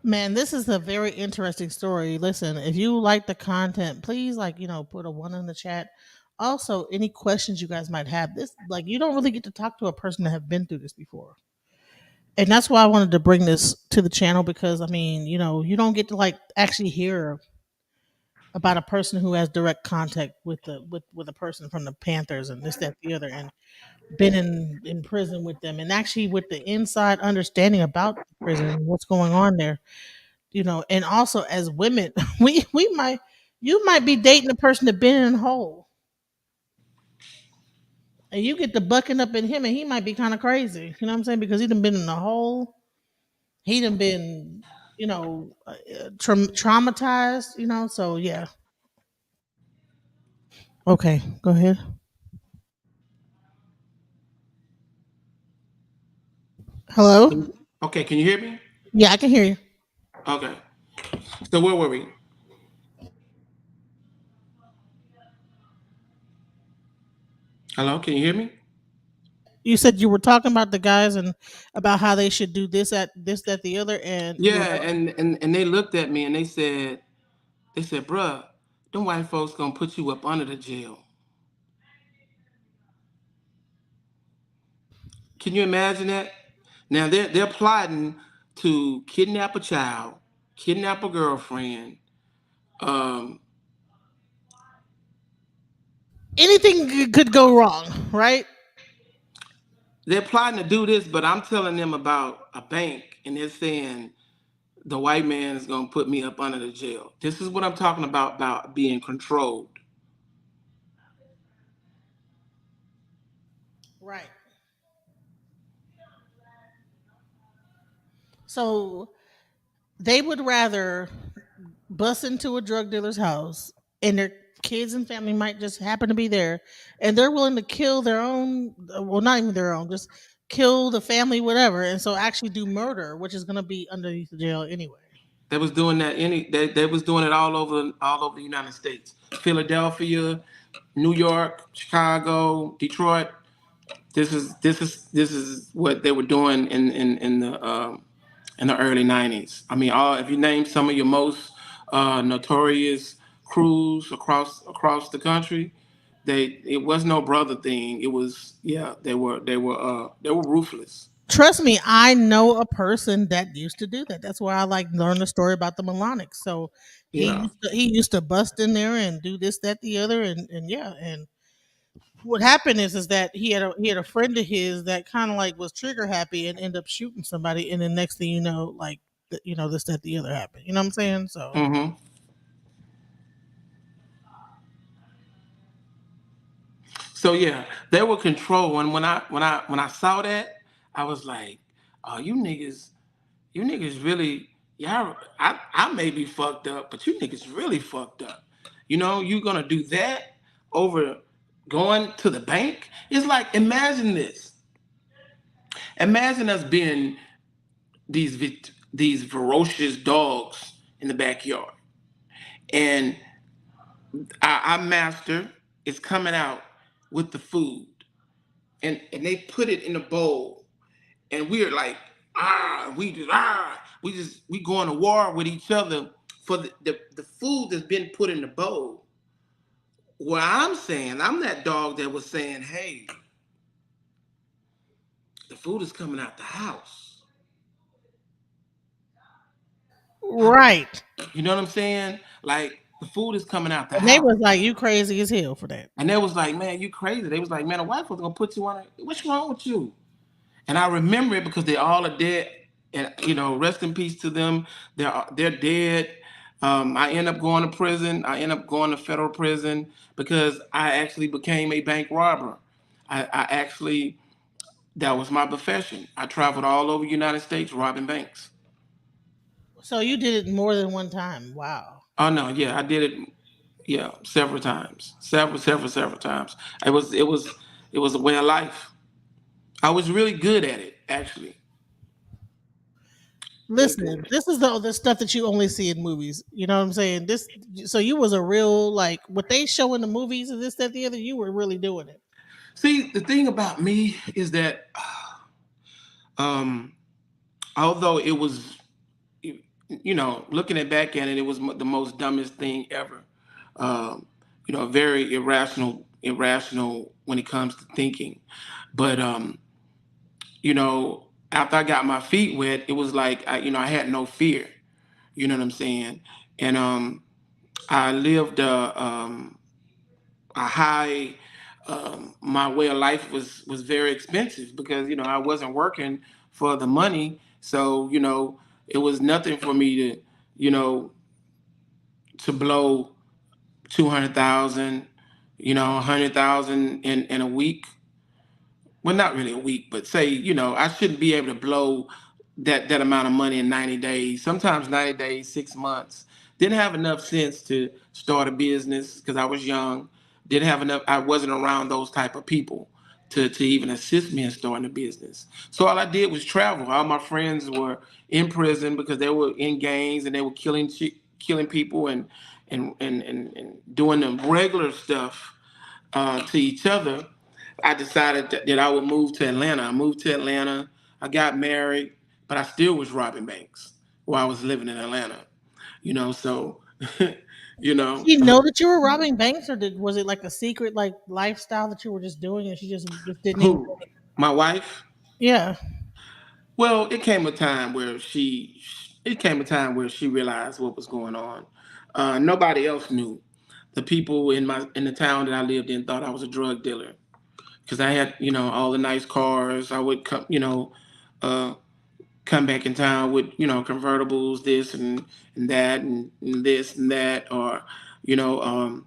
Man, this is a very interesting story. Listen, if you like the content, please put a one in the chat. Also, any questions you guys might have. This you don't really get to talk to a person that have been through this before. And that's why I wanted to bring this to the channel because I mean, you don't get to actually hear about a person who has direct contact with with a person from the Panthers and this, that, the other, and been in prison with them and actually with the inside understanding about the prison and what's going on there. And also as women, we might you might be dating a person that been in a hole, and you get to bucking up in him, and he might be kind of crazy. You know what I'm saying? Because he done been in a hole, he done been, traumatized. So yeah. Okay, go ahead. Hello. Okay, can you hear me? Yeah, I can hear you. Okay. So where were we? Hello, can you hear me? You said you were talking about the guys and about how they should do this, at this, that, the other, and you were. Yeah, and they looked at me and they said, bruh, them white folks gonna put you up under the jail. Can you imagine that? Now they're plotting to kidnap a child, kidnap a girlfriend. Um, Anything could go wrong, right? they're plotting to do this, but I'm telling them about a bank, and they're saying the white man is gonna put me up under the jail. This is what I'm talking about being controlled. Right. So they would rather bust into a drug dealer's house, and their kids and family might just happen to be there, and they're willing to kill their own, well, not even their own, just kill the family, whatever, and so actually do murder, which is going to be underneath the jail anyway. They was doing that they was doing it all over the United States. Philadelphia, New York, Chicago, Detroit. This is what they were doing in the early '90s. I mean, all if you name some of your most notorious crews across the country. It was no brother thing. It was, yeah, they were ruthless. Trust me, I know a person that used to do that. That's why I like learn the story about the melonics. So Yeah. he used to bust in there and do this, that, the other, and yeah. And what happened is that he had a friend of his that kind of like was trigger happy and ended up shooting somebody, and then next thing you know, like you know this, that, the other happened. You know what I'm saying? So Hmm. So yeah, they were control. And when I saw that, I was like, "Oh, you niggas really, y'all. I may be fucked up, but you niggas really fucked up. You gonna do that over going to the bank? It's like, imagine this. Imagine us being these ferocious dogs in the backyard, and our master is coming out with the food, and they put it in a bowl, and we're like, we going to war with each other for the food that's been put in the bowl. Well, I'm saying, I'm that dog that was saying, hey, the food is coming out the house. right, You know what I'm saying? Like, the food is coming out the and they house. was like, "You crazy as hell for that." And they was like, man, you crazy. They was like, man, a wife was gonna put you on a, what's wrong with you? And I remember it because they all are dead. And rest in peace to them. They're dead. I end up going to prison. I end up going to federal prison because I actually became a bank robber. I actually, that was my profession. I traveled all over the United States robbing banks. So you did it more than one time. Wow. Oh no, yeah, I did it. Yeah, several times, several times. It was a way of life. I was really good at it, actually. Really Listen, good. this is the stuff that you only see in movies. You know what I'm saying? This, so you was a real like what they show in the movies and this, that, the other. You were really doing it. See, the thing about me is that, um, although it was, looking at back at it, it was the most dumbest thing ever. Um, very irrational when it comes to thinking. But after I got my feet wet, it was like I had no fear. You know what I'm saying? And I lived a high. My way of life was very expensive because I wasn't working for the money, so it was nothing for me you know to blow 200,000, 100,000 in a week. Well, not really a week, but say, I shouldn't be able to blow that amount of money in 90 days, sometimes 90 days, 6 months. Didn't have enough sense to start a business because I was young. Didn't have enough, I wasn't around those type of people to even assist me in starting a business. So all I did was travel. All my friends were in prison because they were in gangs and they were killing people and doing the regular stuff to each other. I decided that I would move to Atlanta. I moved to Atlanta. I got married, but I still was robbing banks while I was living in Atlanta. So you Did know, she know that you were robbing banks, or was it like a secret like lifestyle that you were just doing, and she just didn't even? who? My wife? Yeah. Well, it came a time where she realized what was going on. Nobody else knew. The people in the town that I lived in thought I was a drug dealer because I had all the nice cars. I would uh, come back in town with convertibles, this and that and this and that, or you know um,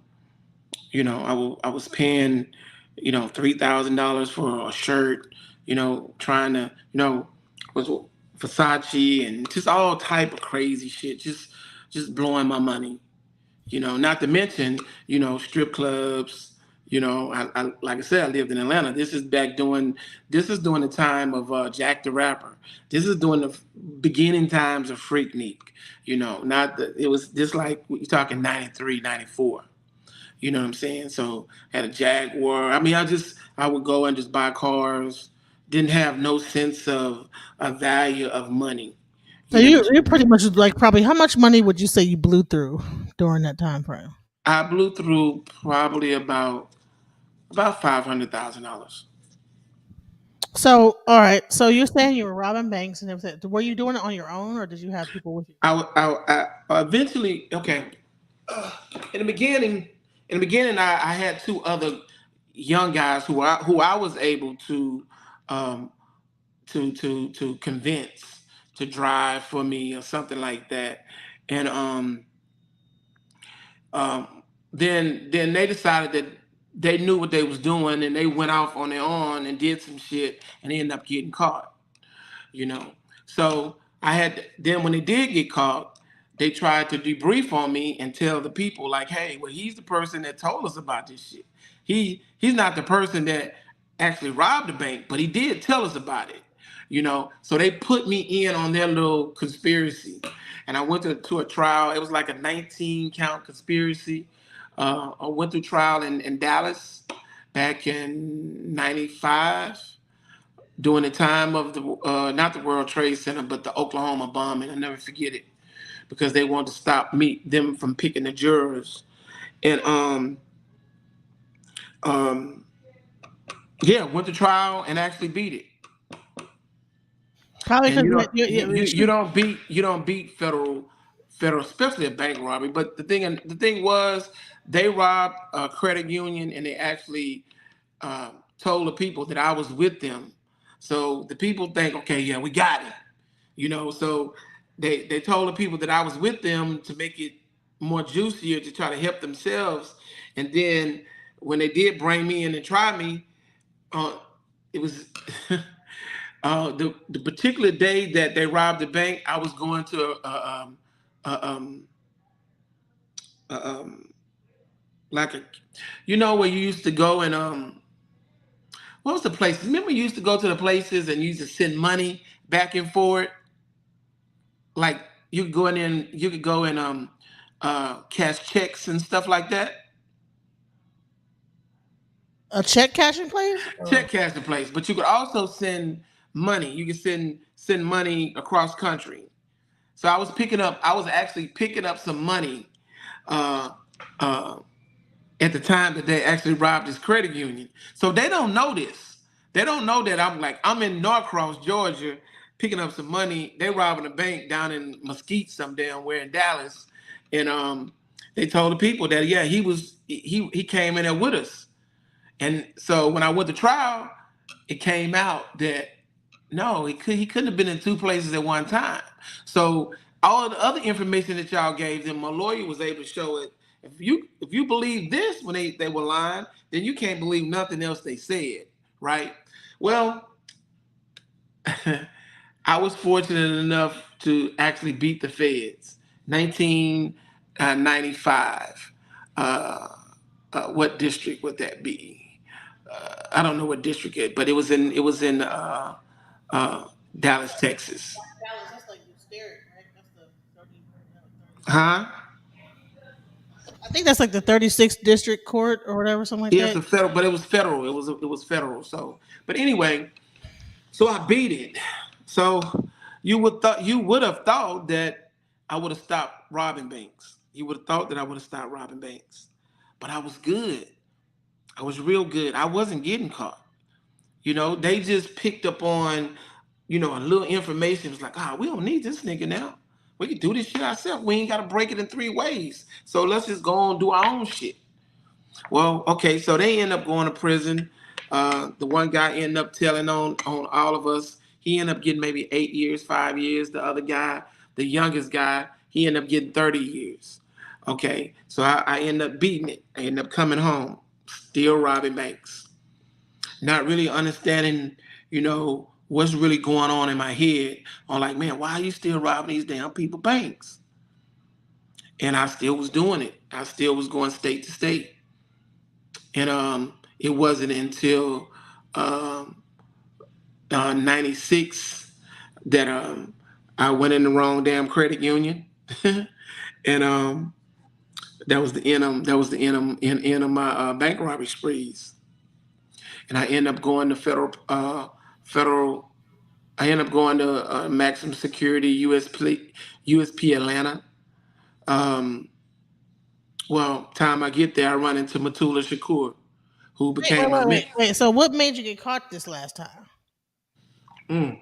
I was paying $3,000 for a shirt, trying to was Versace and just all type of crazy shit, just blowing my money. Not to mention, strip clubs. Like I said, I lived in Atlanta. This is during the time of Jack the Rapper. This is during the beginning times of Freaknik. It was just like you're talking 93, 94. You know what I'm saying? So had a Jaguar. I mean, I would go and just buy cars. Didn't have no sense of a value of money. So Yeah, but you're pretty much like probably how much money would you say you blew through during that time frame? I blew through probably about $500,000. So all right, so you're saying you were robbing banks and everything. Were you doing it on your own or did you have people with you? I eventually okay. In the beginning, I had two other young guys who I was able um, to convince to drive for me or something like that, and um, then they decided that they knew what they was doing and they went off on their own and did some shit and they ended up getting caught. you know. So I had then when they did get caught, they tried to debrief on me and tell the people like, hey, well, he's the person that told us about this shit. He's not the person that actually robbed the bank, but he did tell us about it. So they put me in on their little conspiracy. And I went to a trial. It was like a 19 count conspiracy. I went through trial in Dallas back in 95 during the time of the not the World Trade Center, but the Oklahoma bombing. I never forget it because they wanted to stop them from picking the jurors. And um, yeah, went to trial and actually beat it. Probably And because you don't you shoot. you don't beat federal, especially a bank robbery. But the thing was, they robbed a credit union and they actually told the people that I was with them. So the people think, okay, yeah, we got it. So they told the people that I was with them to make it more juicier to try to help themselves. And then when they did bring me in and try me, uh, it was the particular day that they robbed the bank. I was going to a, a, like a, where you used to go and what was the place? Remember you used to go to the places and you used to send money back and forth. Like you could go and cash checks and stuff like that. A check cashing place? Check cash the place, but you could also send money. You could send money across country. So I was actually picking up some money uh, uh, at the time that they actually robbed this credit union. So they don't know this. They don't know that I'm in Norcross, Georgia, picking up some money. They robbing a bank down in Mesquite, some damn where in Dallas, and they told the people that yeah he came in there with us. And so when I went to trial, it came out that no, he couldn't have been in two places at one time. So all the other information that y'all gave them, my lawyer was able to show it. If you believe this when they were lying, then you can't believe nothing else they said, right? Well, I was fortunate enough to actually beat the feds. 1995. What district would that be? I don't know what district it, but it was in Dallas, Texas. Dallas, that's like the scary, right? That's the 30, Huh? I think that's like the 36th district court or whatever, something like Yeah, it's that. a federal, but it was federal. It was federal. So, but anyway, so I beat it. So you would have thought that I would have stopped robbing banks. You would have thought that I would have stopped robbing banks, but I was good. I was real good. I wasn't getting caught. They just picked up on, a little information. It was like, we don't need this nigga now. We can do this shit ourselves. We ain't got to break it in three ways. So let's just go on and do our own shit. Well, okay, so they end up going to prison. The one guy ended up telling on all of us. He ended up getting maybe 8 years, 5 years. The other guy, the youngest guy, he ended up getting 30 years. Okay, so I ended up beating it. I ended up coming home, still robbing banks, not really understanding, what's really going on in my head. I'm like, man, why are you still robbing these damn people banks? And I still was doing it. I still was going state to state. And it wasn't until um, 96 that I went in the wrong damn credit union. And that was the end of my bank robbery sprees. And I ended up going to federal I ended up going to maximum security USP Atlanta. Um, well, time I get there, I run into Matula Shakur, who Wait, wait, became a wait, wait, man. wait. So what made you get caught this last time? Mm.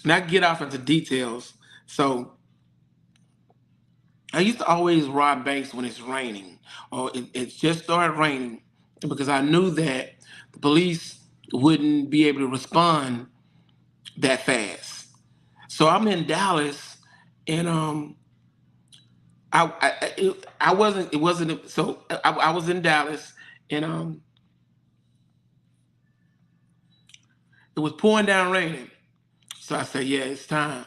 Not get off into details. So I used to always rob banks when it's raining, or it just started raining, because I knew that the police wouldn't be able to respond that fast. So I'm in Dallas, and I wasn't, it wasn't, so I was in Dallas, and it was pouring down raining. So I said, yeah, it's time.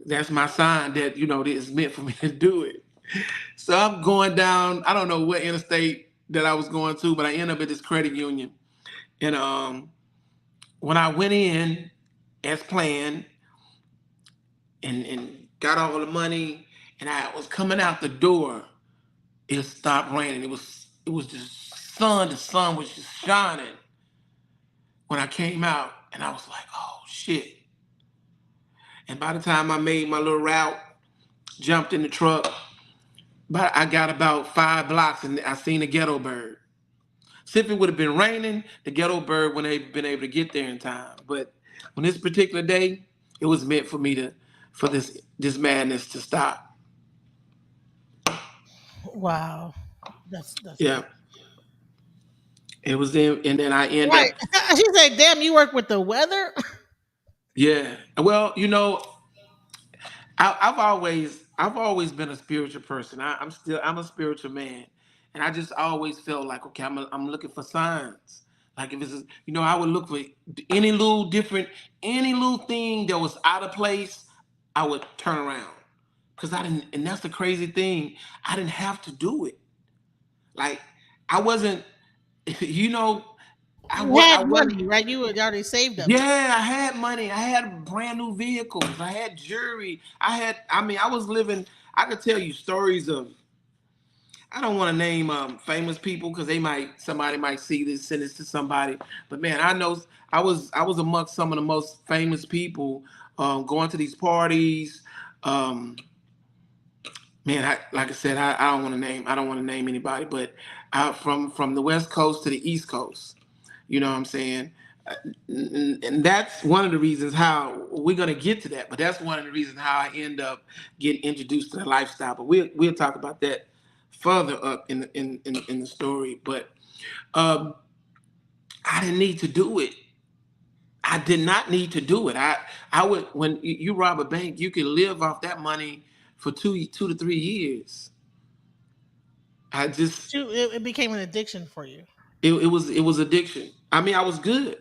That's my sign that that it's meant for me to do it. So I'm going down. I don't know what interstate that I was going to, but I end up at this credit union. And when I went in as planned and got all the money, and I was coming out the door, it stopped raining. It was just sun. The sun was just shining when I came out, and I was like, oh shit. And by the time I made my little route, jumped in the truck, but I got about 5 blocks and I seen a ghetto bird. See, if it would have been raining, the ghetto bird wouldn't have been able to get there in time. But on this particular day, it was meant for me for this madness to stop. Wow, that's Yeah, it was in, and then I end right. up. She said, "Damn, you work with the weather." Yeah, well, I've always been a spiritual person. I'm a spiritual man, and I just always felt like, okay, I'm looking for signs. Like if I would look for any little different, any little thing that was out of place, I would turn around, because I didn't. And that's the crazy thing. I didn't have to do it. Like I wasn't, you know, You had I wasn't. money, right? You had already saved up. Yeah, I had money. I had brand new vehicles. I had jewelry. I was living. I could tell you stories of. I don't want to name famous people because somebody might see this, send this to somebody. But man, I was amongst some of the most famous people, going to these parties. Um, man, like I said, I don't want to name anybody, but from the West Coast to the East Coast. You know what I'm saying? And that's one of the reasons how we're gonna get to that. But that's one of the reasons how I end up getting introduced to the lifestyle. But we'll talk about that further up in the story. But um, I didn't need to do it. I did not need to do it. I would, when you rob a bank, you can live off that money for 2 to 3 years. I just It became an addiction for you. it was addiction. I mean, I was good.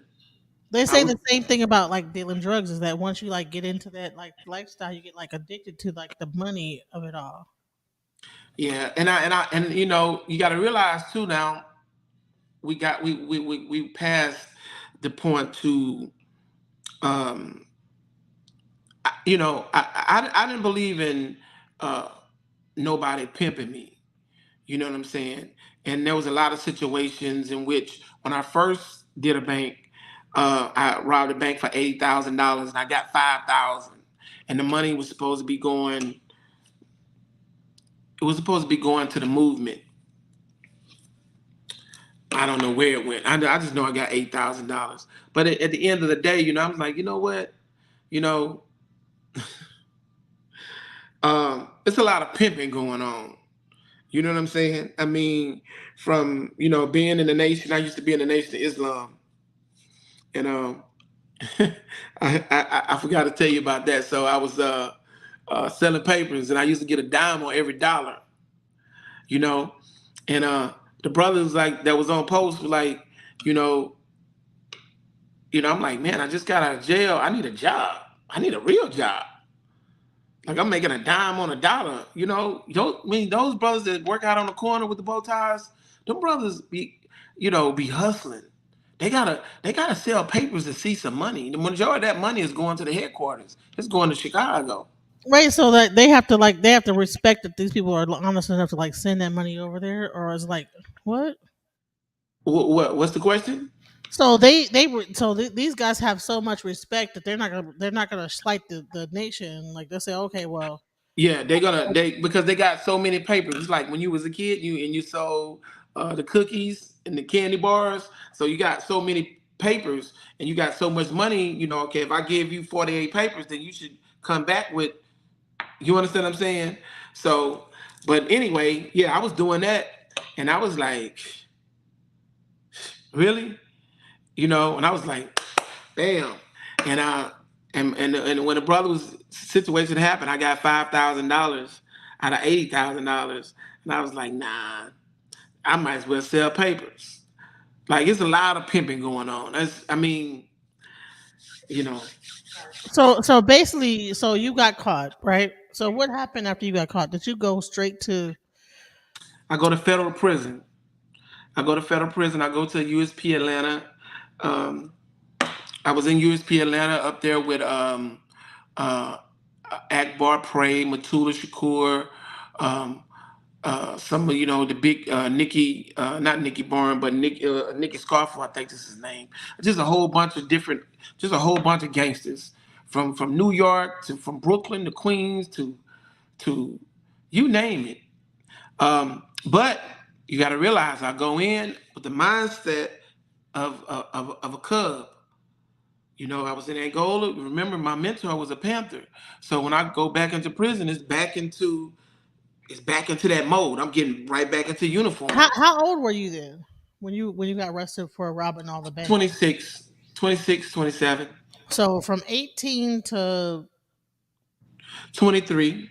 They I say was the same thing about like dealing drugs is that once you like get into that like lifestyle, you get like addicted to like the money of it all. Yeah, and you got to realize too now we passed the point to um I didn't believe in uh nobody pimping me. You know what I'm saying? And there was a lot of situations in which when I first did a bank, I robbed a bank for $80,000 and I got 5,000, and the money was supposed to be going. It was supposed to be going to the movement. I don't know where it went. I just know I got $8,000. But at the end of the day, I was like, you know what? You know, it's a lot of pimping going on. You know what I'm saying? I mean, from being in the nation, I used to be in the Nation of Islam, and I forgot to tell you about that. So I was selling papers, and I used to get a dime on every dollar. You know, and the brothers like that was on post were like, you know, I'm like, man, I just got out of jail. I need a job. I need a real job. Like I'm making a dime on a dollar. Those brothers that work out on the corner with the bow ties, them brothers be hustling. They gotta sell papers to see some money. The majority of that money is going to the headquarters. It's going to Chicago. Right, so that they have to respect that these people are honest enough to like send that money over there, or is like what? What's the question? So they were so these guys have so much respect that they're not gonna slight the nation. Like they say, okay, well, Yeah, they're gonna they because they got so many papers. It's like when you was a kid, you sold the cookies and the candy bars. So you got so many papers and you got so much money. Okay, if I give you 48 papers, then you should come back with. You understand what I'm saying? So, but anyway, yeah, I was doing that, and I was like, really, and I was like, bam, and and when the brother's situation happened, I got $5,000 out of $80,000, and I was like, nah, I might as well sell papers. Like it's a lot of pimping going on. I mean, you know, so basically, so you got caught, right? So what happened after you got caught? Did you go straight to? I go to federal prison. I go to federal prison. I go to USP Atlanta. Um, I was in USP Atlanta up there with uh, Akbar Prey, Matula Shakur, um, some of the big Nikki, not Nikki Bourne, but Nikki Scarfo, I think this is his name. Just a whole bunch of different, just a whole bunch of gangsters from New York to from Brooklyn to Queens to you name it. But you got to realize I go in with the mindset of a cub. I was in Angola. Remember, my mentor was a Panther. So when I go back into prison, it's back into that mode. I'm getting right back into uniform. How old were you then when you got arrested for robbing all the banks? 26, 26, 27, So from 18 to 23,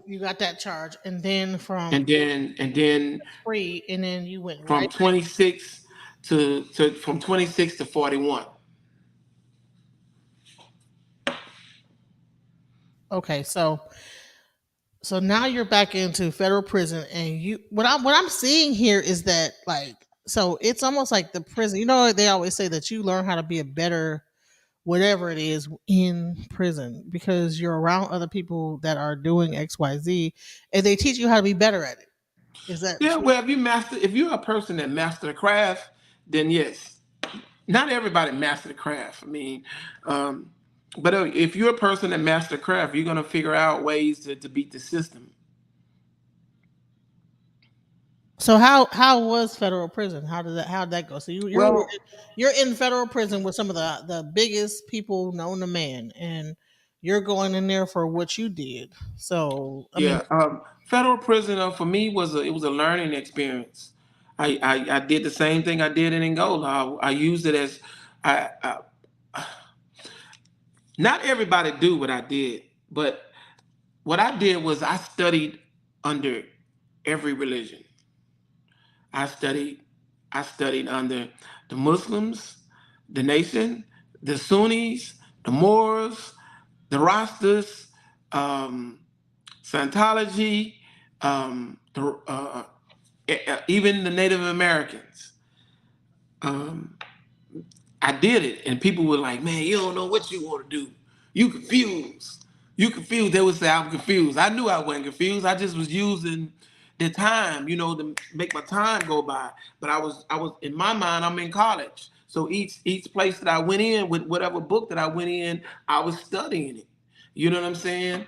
you got that charge, and then from and then free, and then you went from right. 26 to from 26 to 41. Okay, so now you're back into federal prison, and you what I'm seeing here is that, like, so it's almost like the prison. They always say that you learn how to be a better whatever it is in prison because you're around other people that are doing XYZ, and they teach you how to be better at it. Is that Yeah, true? well, if you're a person that master the craft, then yes. Not everybody master the craft. I mean, um, but if you're a person that master the craft, you're gonna figure out ways to beat the system. So how was federal prison? How did that go? So Well, you're in federal prison with some of the biggest people known to man, and you're going in there for what you did. So I mean, yeah, federal prison for me was a learning experience. I did the same thing I did in Angola. I used it as I not everybody do what I did, but what I did was I studied under every religion. I studied I studied under the Muslims, the nation, the Sunnis, the Moors, the Rastas, um, Scientology, even the Native Americans. Um, I did it, and people were like, "Man, you don't know what you want to do. You confused. You confused." They would say, "I'm confused." I knew I wasn't confused. I just was using the time, to make my time go by. But I was in my mind. I'm in college, so each place that I went in with whatever book that I went in, I was studying it. You know what I'm saying?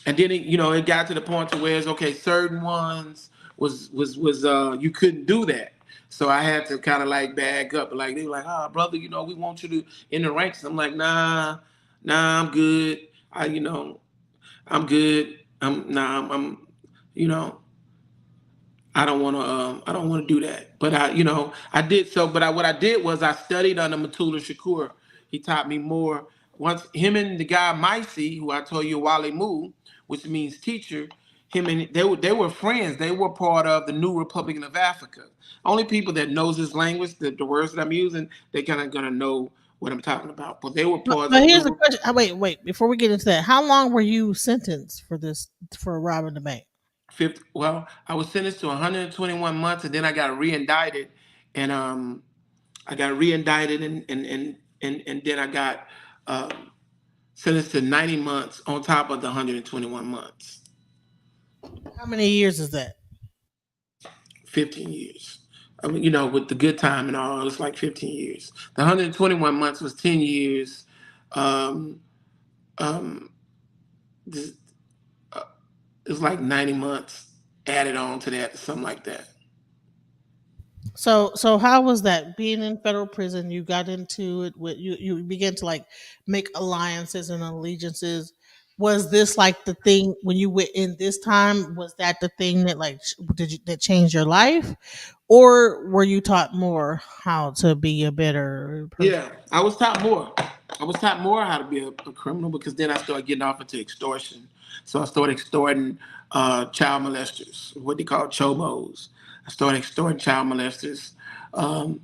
And then it got to the point to where it's okay. Certain ones was you couldn't do that, so I had to kind of like back up. Like they were like, "Ah, brother, we want you to in the ranks." I'm like, nah, I'm good. I'm good. You know, I don't want to do that. But I did so. But what I did was I studied under Matula Shakur. He taught me more. Once him and the guy Maisi, who I told you Wale Mu, which means teacher, him and they were friends. They were part of the New Republic of Africa. Only people that knows this language, the words that I'm using, they kind of gonna know what I'm talking about. But they were part of but the here's the New question. Wait. Before we get into that, how long were you sentenced for this for robbing the bank? Fifth. Well, I was sentenced to 121 months, and then I got re-indicted, and I got re-indicted, and then I got um, sentenced to 90 months on top of the 121 months, How many years is that? 15 years. I mean, with the good time and all, it's like 15 years. The 121 months was 10 years. Um, um, this, it's like 90 months added on to that, something like that. So how was that being in federal prison? You got into it with you began to like make alliances and allegiances. Was this like the thing when you went in this time? Was that the thing that like that changed your life, or were you taught more how to be a better person? Yeah, I was taught more. I was taught more how to be a criminal because then I started getting off into extortion. So I started extorting child molesters, what they call chobos. I started extorting child molesters. Um,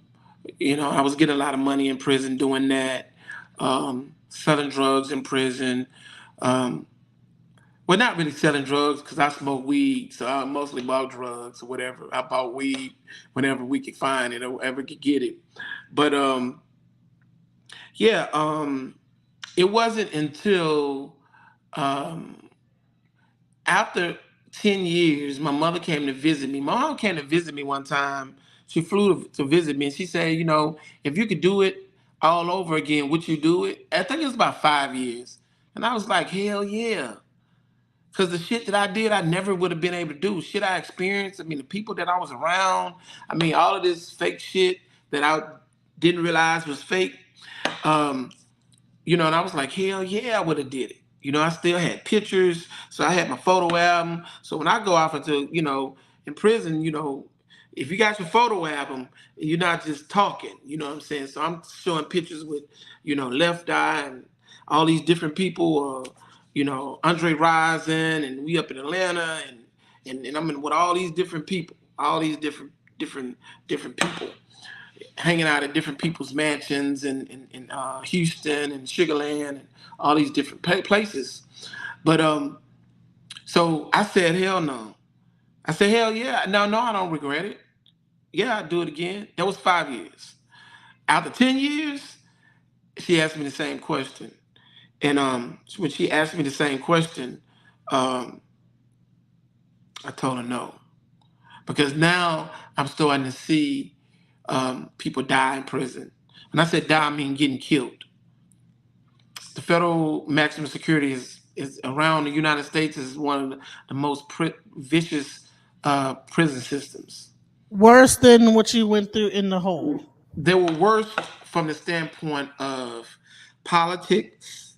I was getting a lot of money in prison doing that, selling drugs in prison. Um, well, not really selling drugs because I smoke weed, so I mostly bought drugs or whatever. I bought weed whenever we could find it or ever could get it. But yeah, it wasn't until um, after 10 years, my mother came to visit me. My mom came to visit me one time. She flew to visit me and she said, if you could do it all over again, would you do it? I think it was about 5 years. And I was like, hell yeah. Because the shit that I did, I never would have been able to do. Shit I experienced, I mean, the people that I was around, I mean, all of this fake shit that I didn't realize was fake. Um, and I was like, hell yeah, I would have did it. I still had pictures, so I had my photo album. So when I go off into, in prison, if you got your photo album, you're not just talking, you know what I'm saying? So I'm showing pictures with, Left Eye and all these different people, Andre Rison, and we up in Atlanta, and I'm in with all these different people, all these different people hanging out at different people's mansions in Houston and Sugarland and all these different places. But so I said, hell no. I said, hell yeah. No, I don't regret it. Yeah, I'd do it again. That was 5 years. After 10 years, she asked me the same question. And when she asked me the same question, um, I told her no. Because now I'm starting to see people die in prison. When I said die, I mean getting killed. The federal maximum security is around the United States is one of the most vicious prison systems. Worse than what you went through in the hole. They were worse from the standpoint of politics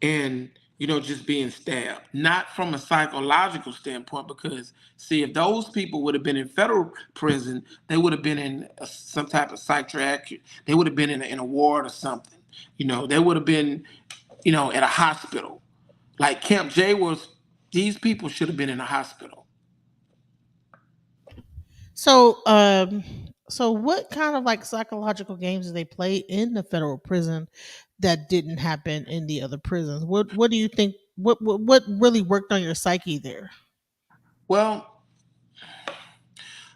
and just being stabbed, not from a psychological standpoint. Because see, if those people would have been in federal prison, they would have been in some type of psychiatric. They would have been in a ward or something. They would have been at a hospital. Like Camp J was, these people should have been in a hospital. So, so what kind of like psychological games do they play in the federal prison that didn't happen in the other prisons? What do you think? What really worked on your psyche there? Well,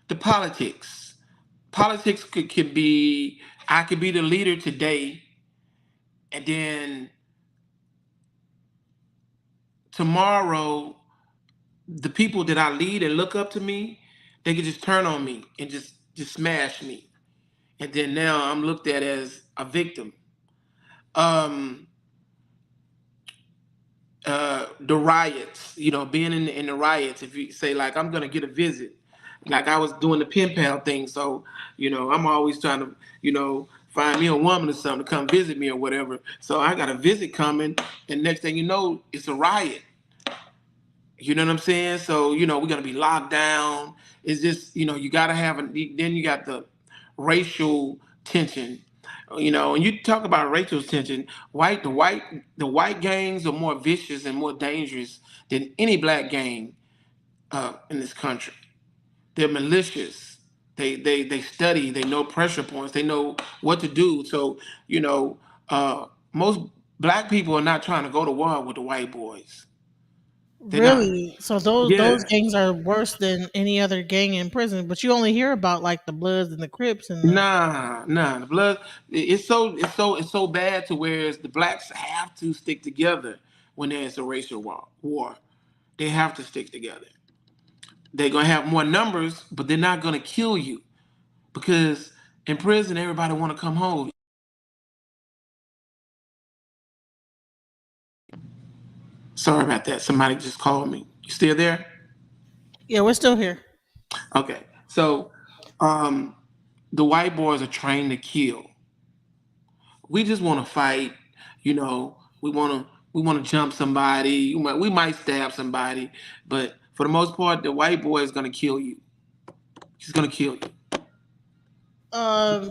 the politics. Politics could be, I could be the leader today, and then tomorrow, the people that I lead and look up to me, they could just turn on me and just smash me. And then now I'm looked at as a victim. Um, the riots, being in the riots. If you say like I'm gonna get a visit, like I was doing the pen pal thing, so I'm always trying to find me a woman or something to come visit me or whatever. So I got a visit coming, and next thing you know, it's a riot. You know what I'm saying? So we're gonna be locked down. It's just you gotta have then you got the racial tension. And you talk about racial tension, the white gangs are more vicious and more dangerous than any black gang in this country. They're malicious. They study. They know pressure points. They know what to do. So most black people are not trying to go to war with the white boys. They're not. Really? So those Yeah. gangs are worse than any other gang in prison, but you only hear about like the Bloods and the Crips and the Nah. The blood. It's so bad to where the blacks have to stick together when there's a racial war. They have to stick together. They're gonna have more numbers, but they're not gonna kill you because in prison everybody want to come home. Sorry about that. Somebody just called me. You still there? Yeah, we're still here. Okay. So, um, the white boys are trained to kill. We just want to fight. You know, we want to jump somebody. We might stab somebody, but for the most part, the white boy is gonna kill you. He's gonna kill you.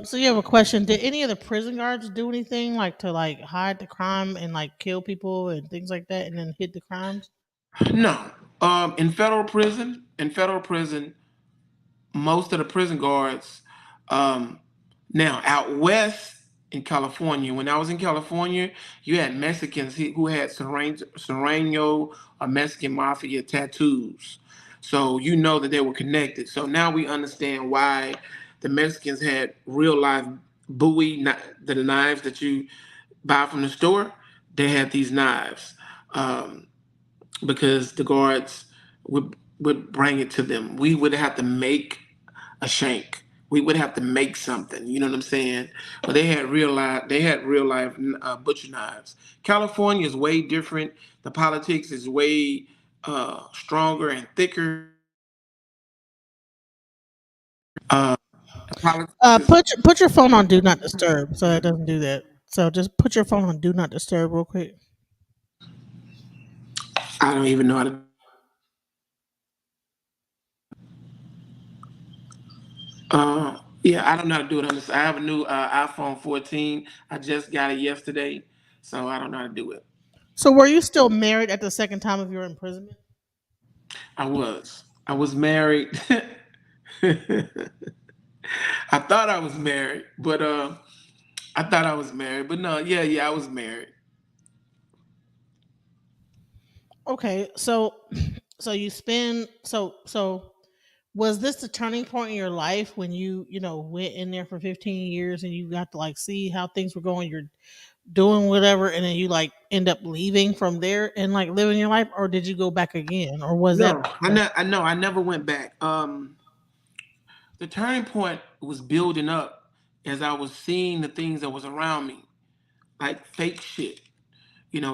So you have a question. Did any of the prison guards do anything like to like hide the crime and like kill people and things like that and then hid the crimes? No. In federal prison, most of the prison guards, um, now out west in California, when I was in California, you had Mexicans who had Serrano or Mexican mafia tattoos. So you know that they were connected. So now we understand why the Mexicans had real life the knives that you buy from the store. They had these knives. Because the guards would bring it to them. We would have to make a shank. We would have to make something. You know what I'm saying? But they had real life. They had real life butcher knives. California is way different. The politics is way stronger and thicker. Uh, the politics is. Put your phone on do not disturb so it doesn't do that. So just put your phone on do not disturb real quick. I don't even know how to. Yeah, I don't know how to do it on this. I have a new iPhone 14. I just got it yesterday, so I don't know how to do it. So were you still married at the second time of your imprisonment? I was. I was married. I thought I was married, but I thought I was married, but no, yeah, I was married. Okay, so so you spend so was this the turning point in your life when you went in there for 15 years and you got to like see how things were going, you're doing whatever, and then you like end up leaving from there and like living your life, or did you go back again, or was that No, I know. I never went back. The turning point was building up as I was seeing the things that was around me, like fake shit.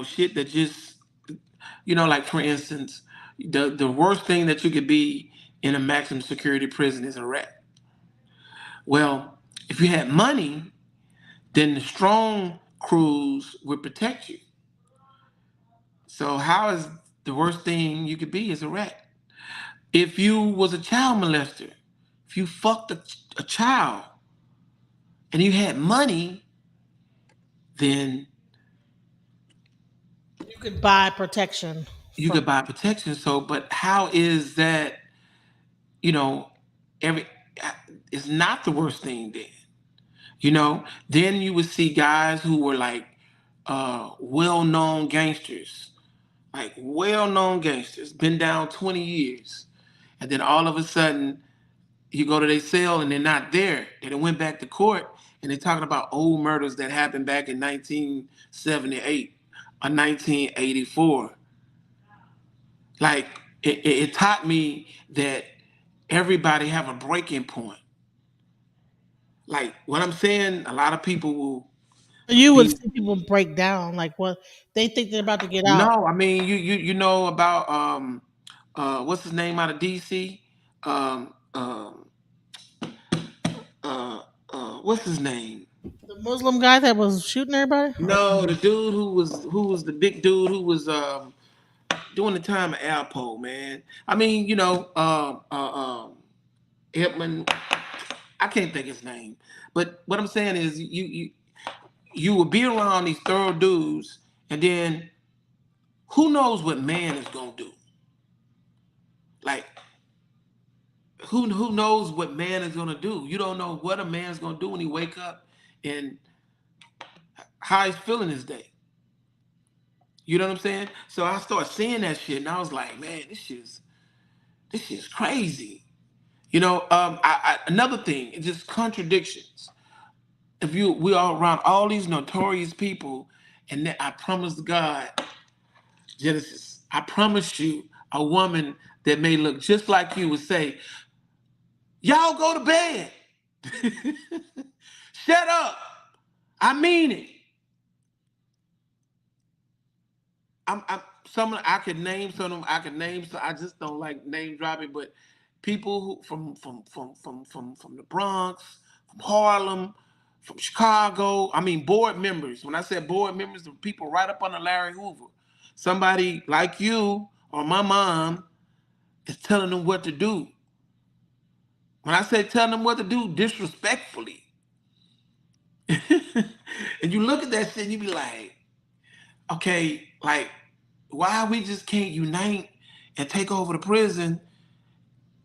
Shit that just, like for instance, the worst thing that you could be in a maximum security prison is a rat. Well, if you had money, then the strong crews would protect you. So how is the worst thing you could be is a rat? If you was a child molester, if you fucked a child and you had money, then you could buy protection you from? could buy protection. So, but how is that? You know, every it's not the worst thing then. Then you would see guys who were like well-known gangsters, like well-known gangsters, been down 20 years, and then all of a sudden you go to their cell and they're not there. They done went back to court and they're talking about old murders that happened back in 1978 or 1984. Like it taught me that everybody have a breaking point. Like what I'm saying, a lot of people will You would be. see people break down like what they think they're about to get out. No, I mean you know about what's his name out of DC? Um um what's his name? The Muslim guy that was shooting everybody. No, the dude who was the big dude who was doing the time at Alpo, man. I mean, Hitman. I can't think his name, but what I'm saying is, you will be around these thorough dudes, and then who knows what man is gonna do? Like, who knows what man is gonna do? You don't know what a man's gonna do when he wake up and how he's feeling his day. You know what I'm saying? So I started seeing that shit, and I was like, man, this shit's crazy. Another thing, it's just contradictions. If we are around all these notorious people, and then I promise God, Genesis, I promise you, a woman that may look just like you would say, "Y'all go to bed." Shut up. I mean it. I'm some I could name some of them. I could name so I just don't like name dropping, but people who from the Bronx, from Harlem, from Chicago. I mean board members. When I said board members, the people right up under Larry Hoover. Somebody like you or my mom is telling them what to do. When I say telling them what to do, disrespectfully. And you look at that shit, and you be like, okay, like, why we just can't unite and take over the prison?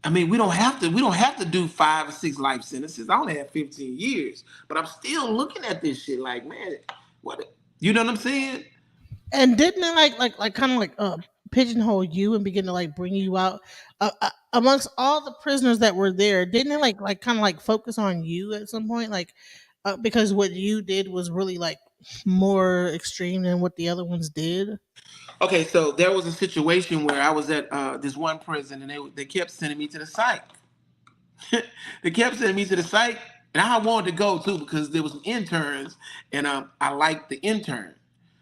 I mean, we don't have to do 5 or 6 life sentences. I only have 15 years, but I'm still looking at this shit like, man, what? You know what I'm saying? And didn't it like kind of like pigeonhole you and begin to like bring you out amongst all the prisoners that were there? Didn't it like kind of like focus on you at some point, like because what you did was really like more extreme than what the other ones did? Okay, so there was a situation where I was at this one prison, and they kept sending me to the psych. They kept sending me to the psych, and I wanted to go too because there was some interns, and I liked the intern,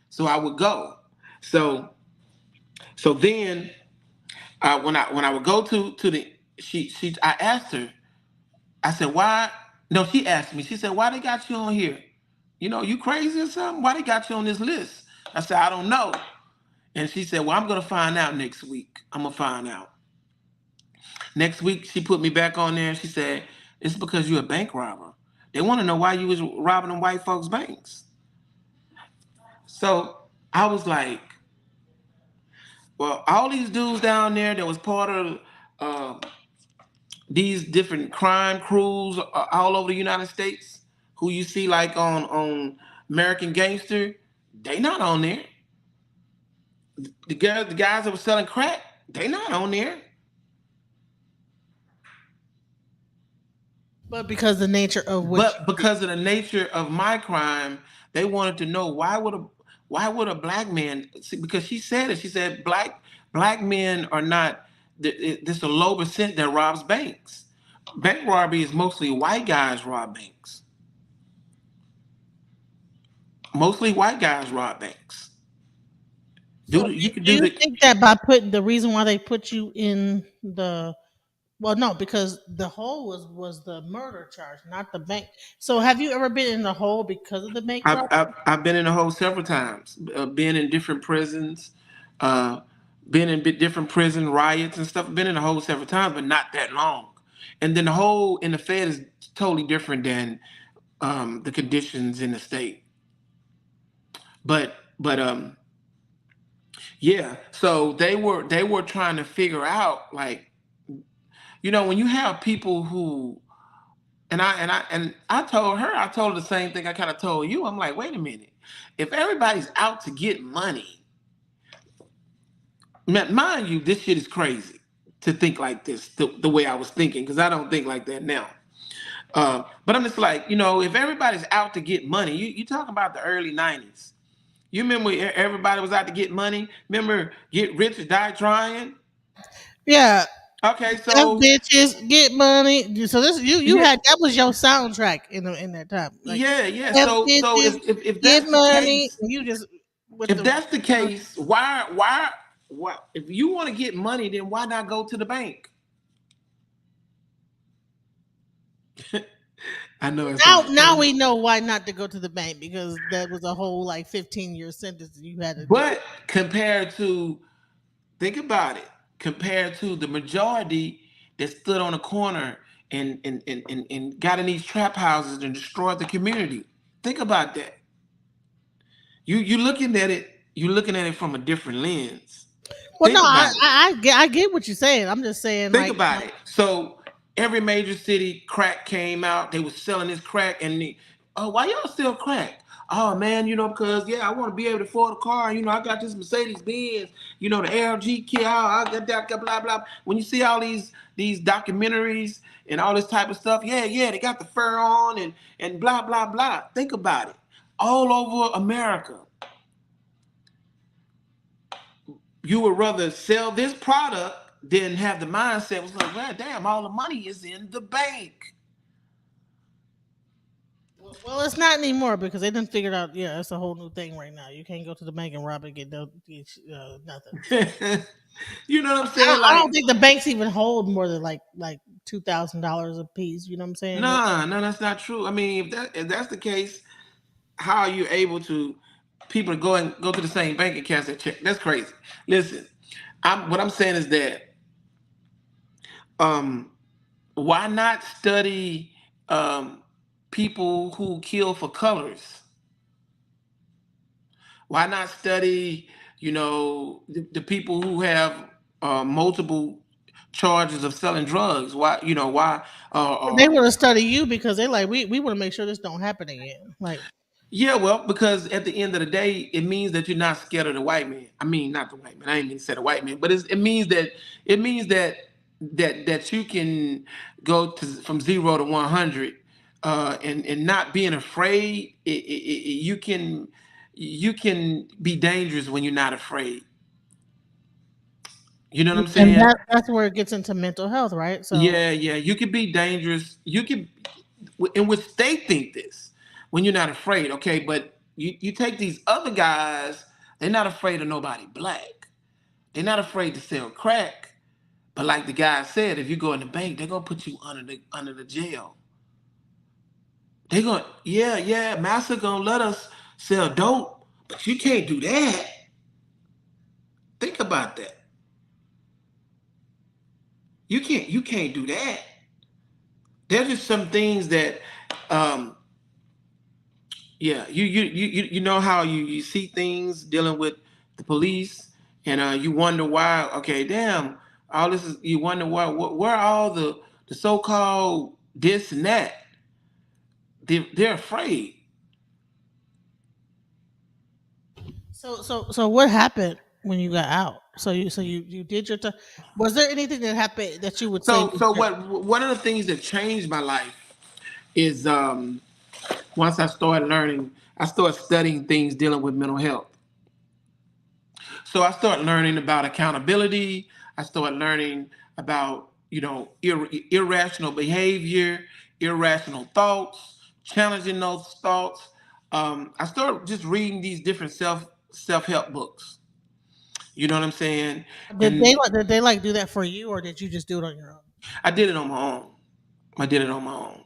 so I would go. So then when I would go to the she I asked her, I said, why? No, she asked me. She said, why they got you on here? You know, you crazy or something? Why they got you on this list? I said, I don't know. And she said, well, I'm gonna find out next week. I'm gonna find out. Next week, she put me back on there and she said, it's because you're a bank robber. They want to know why you was robbing them white folks' banks. So I was like, well, all these dudes down there that was part of uh, these different crime crews all over the United States, who you see like on American Gangster, they not on there. The guys that were selling crack, they not on there. But because the nature of what you But did. because of the nature of my crime, they wanted to know why would a black man? See, because she said it. She said black men are not. This a low percent that robs banks. Bank robbery is mostly white guys rob banks. Mostly white guys rob banks. So You could do do you the. think that by putting the reason why they put you in the well, no, because the hole was the murder charge, not the bank. So have you ever been in the hole because of the bank robbery? I've been in the hole several times. Been in different prisons. Uh, been in different prison riots and stuff. Been in the hole several times, but not that long. And then the hole in the Fed is totally different than the conditions in the state. But yeah. So they were trying to figure out like when you have people who and I told her the same thing I kind of told you. I'm like, wait a minute, if everybody's out to get money, mind you, this shit is crazy to think like this the way I was thinking because I don't think like that now. But I'm just like, if everybody's out to get money, you talking about the early '90s. You remember everybody was out to get money? Remember Get Rich or Die Trying? Yeah, Okay, F so bitches get money. So this you yeah, had that was your soundtrack in that time. Like yeah. F So bitches if get that's the money. case, And you just with if the that's the case, why if you want to get money, then why not go to the bank? I know it now sounds now crazy. we know why not to go to the bank because that was a whole like 15-year sentence that you had to do. But compared to think about it, compared to the majority that stood on the corner and got in these trap houses and destroyed the community. Think about that. You looking at it, you're looking at it from a different lens. Well, no, Think about it. I get what you're saying. I'm just saying Think like about it. So every major city, crack came out. They was selling this crack, and oh, why y'all sell crack? Oh man, because I want to be able to afford a car. I got this Mercedes Benz. The LG kit. I got that. Blah blah. When you see all these documentaries and all this type of stuff, yeah, they got the fur on and blah blah blah. Think about it. All over America, you would rather sell this product than have the mindset was like, well, damn, all the money is in the bank. Well, it's not anymore because they didn't figure it out. Yeah, it's a whole new thing right now. You can't go to the bank and rob and get nothing. So You know what I'm I saying? I Like, don't think the banks even hold more than like $2,000 a piece. You know what I'm saying? nah, no, that's not true. I mean, if that's the case, how are you able to people to go to the same bank and cash that check? That's crazy. Listen, what I'm saying is that um, why not study people who kill for colors? Why not study, the people who have multiple charges of selling drugs? Why, why? They want to study you because they like we want to make sure this don't happen again. Like Yeah, well, because at the end of the day, it means that you're not scared of the white man. I mean, not the white man. I ain't mean to say the white man, but it means that you can go from 0 to 100, and not being afraid. You can be dangerous when you're not afraid. You know what I'm and saying? that's where it gets into mental health, right? So Yeah, yeah. You could be dangerous. In which they think this when you're not afraid, okay? But you take these other guys, they're not afraid of nobody black. They're not afraid to sell crack. But like the guy said, if you go in the bank, they're gonna put you under the jail. They're gonna, yeah, yeah, master gonna let us sell dope, but you can't do that. Think about that. You can't do that. There's just some things that um yeah, you know how you see things dealing with the police, and you wonder why. Okay, damn, all this is you wonder where are all the so-called this and that. They're afraid. so what happened when you got out? So you did your time. Was there anything that happened that you would say So was so what one of the things that changed my life is once I started studying things dealing with mental health. So I started learning about accountability. I started learning about, irrational behavior, irrational thoughts, challenging those thoughts. I started just reading these different self-help books. You know what I'm saying? And did they like do that for you or did you just do it on your own? I did it on my own. I did it on my own.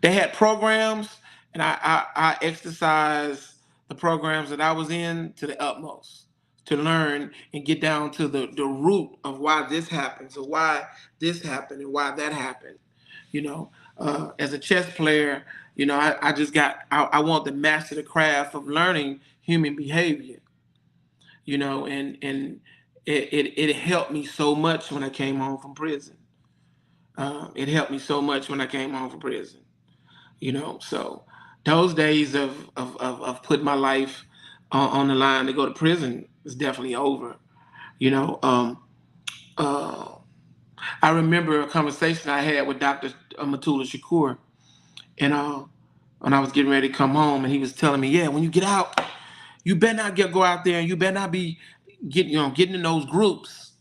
They had programs, and I exercised the programs that I was in to the utmost to learn and get down to the root of why this happened, or why this happened, and why that happened. As a chess player, I just I want to master the craft of learning human behavior. And it helped me so much when I came home from prison. It helped me so much when I came home from prison. So those days of putting my life on the line to go to prison is definitely over. You know, um, uh, I remember a conversation I had with Dr. Matula Shakur, and when I was getting ready to come home, and he was telling me, yeah, when you get out, you better not go out there, and you better not be getting in those groups.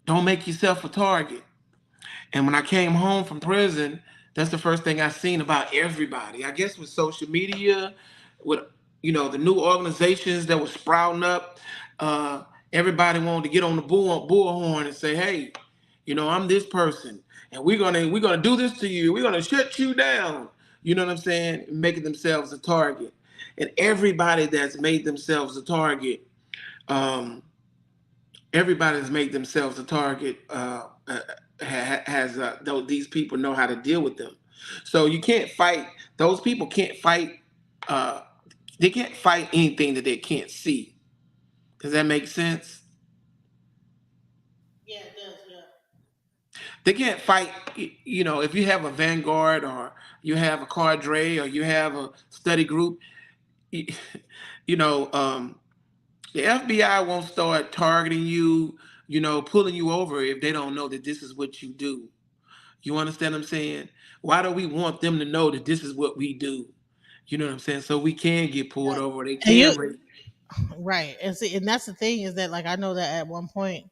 Don't make yourself a target. And when I came home from prison, that's the first thing I seen about everybody. I guess with social media, with the new organizations that were sprouting up, everybody wanted to get on the bullhorn and say, "Hey, I'm this person, and we're gonna do this to you. We're gonna shut you down." You know what I'm saying? Making themselves a target, and everybody that's made themselves a target. Um, Everybody's made themselves a target. Has though these people know how to deal with them, so you can't fight. Those people can't fight. Uh, they can't fight anything that they can't see. Does that make sense? Yeah, it does. Yeah. They can't fight. If you have a vanguard, or you have a cadre, or you have a study group, you you know, the FBI won't start targeting you. Pulling you over if they don't know that this is what you do. You understand what I'm saying? Why do we want them to know that this is what we do? You know what I'm saying? So we can get pulled Yeah. over. They And you can rape. right. And see, and that's the thing is that like I know that at one point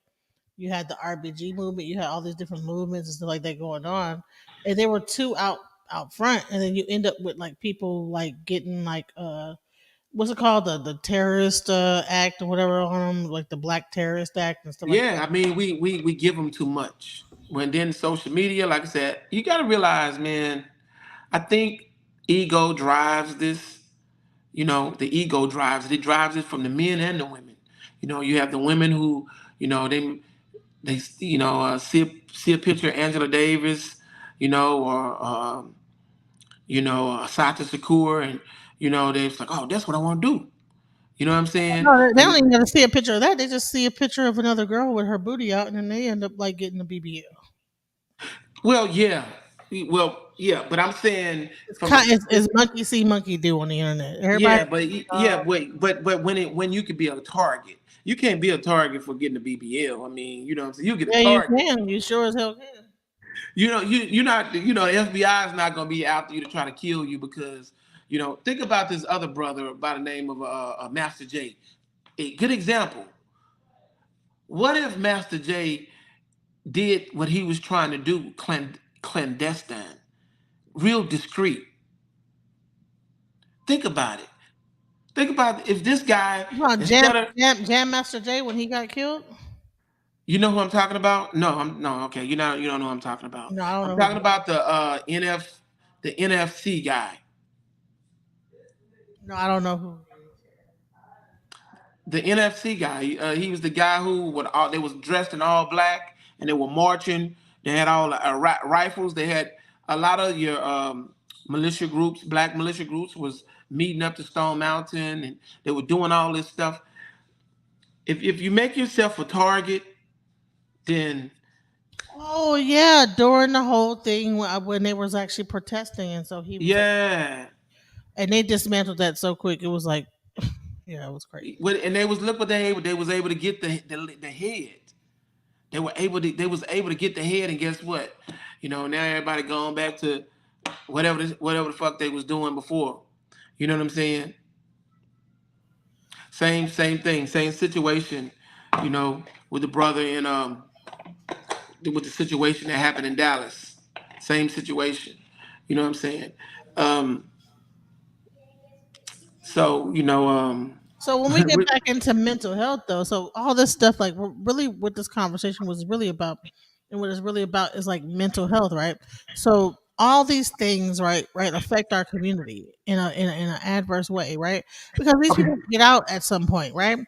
you had the RBG movement, you had all these different movements and stuff like that going on, and they were too out. out front, and then you end up with like people like getting like what's it called, the terrorist act or whatever on them, like the Black Terrorist Act and stuff like Yeah, I mean, we give them too much. When then social media, like I said, you got to realize, man. I think ego drives this. The ego drives it. It drives it from the men and the women. You have the women who, they see a picture of Angela Davis, or Sata Shakur, and they're just like, oh, that's what I want to do. You know what I'm saying? no, they don't even got to see a picture of that. They just see a picture of another girl with her booty out, and then they end up like getting a BBL. Well, yeah, but I'm saying It's from a kind, it's monkey see, monkey do on the internet. Everybody, yeah, but wait, but when you could be a target, you can't be a target for getting a BBL. I mean, you know what I'm saying? You get a yeah, you target. can. You sure as hell can. You're not, the FBI is not gonna be after you to try to kill you because, think about this other brother by the name of Master J. A good example. What if Master J did what he was trying to do clandestine, real discreet? Think about it. Think about if this guy, You know, instead of, Jam Master Jay when he got killed. you know who I'm talking about? No, okay. You don't know who I'm talking about. No, I don't I'm know talking who. about the the NFC guy. No, I don't know who. The NFC guy. He was the guy who they was dressed in all black and they were marching. They had all rifles. They had a lot of your militia groups, black militia groups, was meeting up to Stone Mountain, and they were doing all this stuff. If you make yourself a target, then Oh yeah, during the whole thing when they was actually protesting, and so he was like, yeah. and they dismantled that so quick. It was like, yeah, it was crazy. And they was look what they was able to get the head. They was able to get the head, and guess what? Now everybody going back to whatever the fuck they was doing before. You know what I'm saying? Same thing, same situation. With the brother in with the situation that happened in Dallas. Same situation. You know what I'm saying? Um, so So when we get back into mental health, though, so all this stuff, like really, what this conversation was really about, and what it's really about is like mental health, right? So all these things, right, affect our community in an adverse way, right? Because these okay. people get out at some point, right?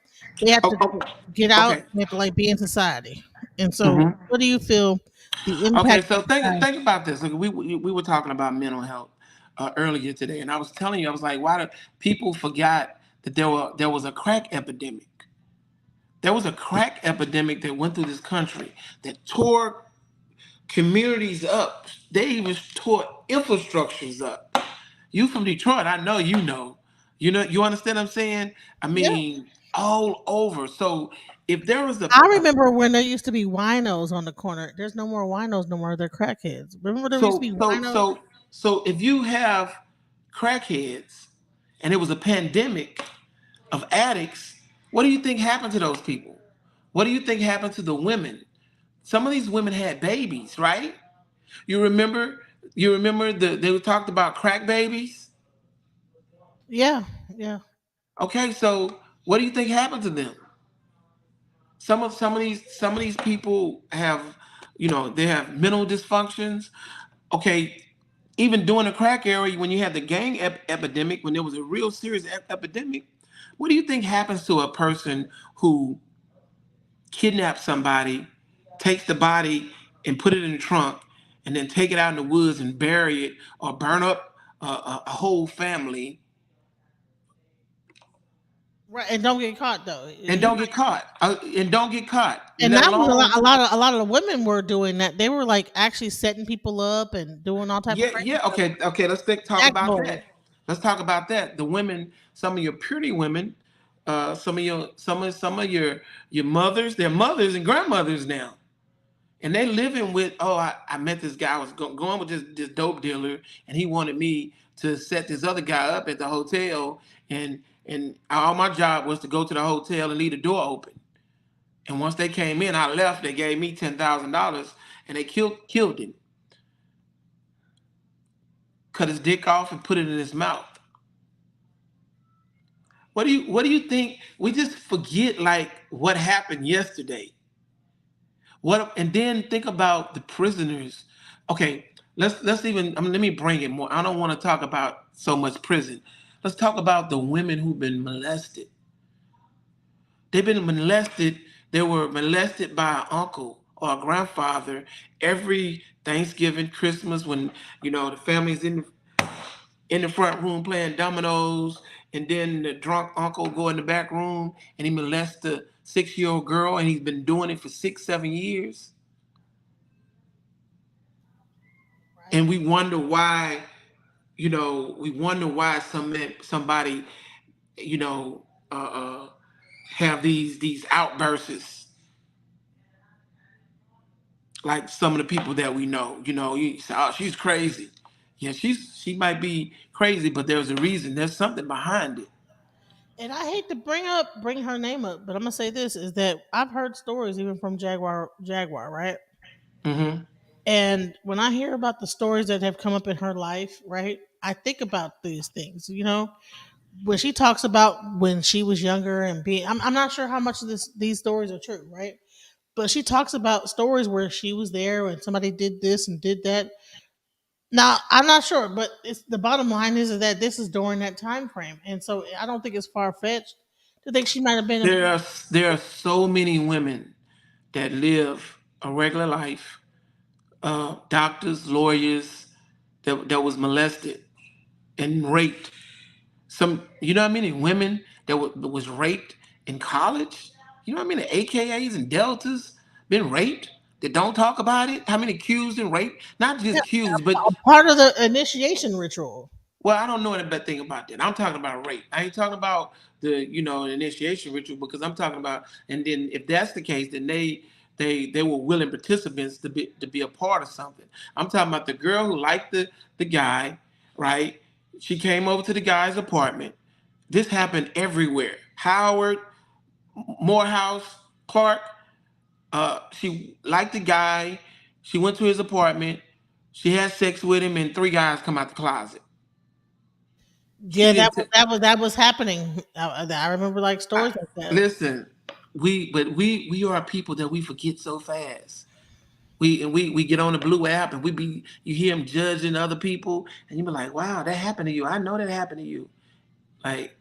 They have Oh, to oh, get out. okay. They have to like be in society, and so Mhm. what do you feel the Okay, impact so of think society? about this. Like we were talking about mental health earlier today, and I was telling you, I was like, why do people forgot that there was a crack epidemic? There was a crack epidemic that went through this country that tore communities up. They even tore infrastructures up. You from Detroit, I know you know. You understand what I'm saying? I Yeah, mean, all over. So if there was I remember when there used to be winos on the corner. There's no more winos no more. They're crackheads. Remember there used to so be so winos? so so if you have crackheads and it was a pandemic of addicts, what do you think happened to those people? What do you think happened to the women? Some of these women had babies, right? You remember they talked about crack babies? Yeah, yeah. Okay, so what do you think happened to them? Some of these people have, they have mental dysfunctions. Okay, even during the crack era, when you had the gang epidemic, when there was a real serious epidemic, what do you think happens to a person who kidnaps somebody, takes the body and put it in the trunk, and then take it out in the woods and bury it or burn up a whole family Right, and don't get caught though. and You don't get caught? And don't get caught, and let that was alone. a lot of the women were doing that. They were like actually setting people up and doing all type of Yeah, crazy yeah. stuff. Okay. Talk Jack about boys. that. Let's talk about that. The women, some of your pretty women, some of your mothers, they're mothers and grandmothers now, and they living with. Oh, I met this guy. I was going with this dope dealer, and he wanted me to set this other guy up at the hotel, and all my job was to go to the hotel and leave the door open. And once they came in, I left. They gave me $10,000, and they killed him. cut his dick off and put it in his mouth. What do you think? We just forget like what happened yesterday. What and then think about the prisoners. Okay, let's even let me bring it more. I don't want to talk about so much prison. Let's talk about the women who've been molested. They've been molested. They were molested by an uncle or a grandfather every Thanksgiving, Christmas, when the family's in the front room playing dominoes, and then the drunk uncle go in the back room and he molests the 6-year-old girl, and he's been doing it for 6, 7 years. Right. And we wonder why, somebody, you know, uh, uh, have these outbursts like some of the people that we know. You say, oh, she's crazy. Yeah, she might be crazy, but there's a reason. There's something behind it. And I hate to bring her name up, but I'm gonna say this is that I've heard stories even from Jaguar, right? Hmm. And when I hear about the stories that have come up in her life, right, I think about these things, when she talks about when she was younger and I'm not sure how much of these stories are true, right? But she talks about stories where she was there when somebody did this and did that. Now, I'm not sure, but it's the bottom line is that this is during that time frame. And so I don't think it's far fetched to think she might have been There are there are so many women that live a regular life, doctors, lawyers that was molested and raped. Some, you know how many women that was raped in college? You know how many AKAs and deltas been raped that don't talk about it? How many accused and raped? Not just accused, but a part of the initiation ritual. well, I don't know anything about that. I'm talking about rape. I ain't talking about the initiation ritual, because I'm talking about, and then if that's the case, then they were willing participants to be a part of something. I'm talking about the girl who liked the guy, right? She came over to the guy's apartment. This happened everywhere. Howard, Morehouse, Clark. She liked the guy. She went to his apartment. She had sex with him, and 3 guys come out the closet. She Yeah, that didn't. was that was that was happening. I remember like stories like that. Listen, we are people that we forget so fast. We get on the blue app, and you hear them judging other people, and you be like, wow, that happened to you. I know that happened to you. Like,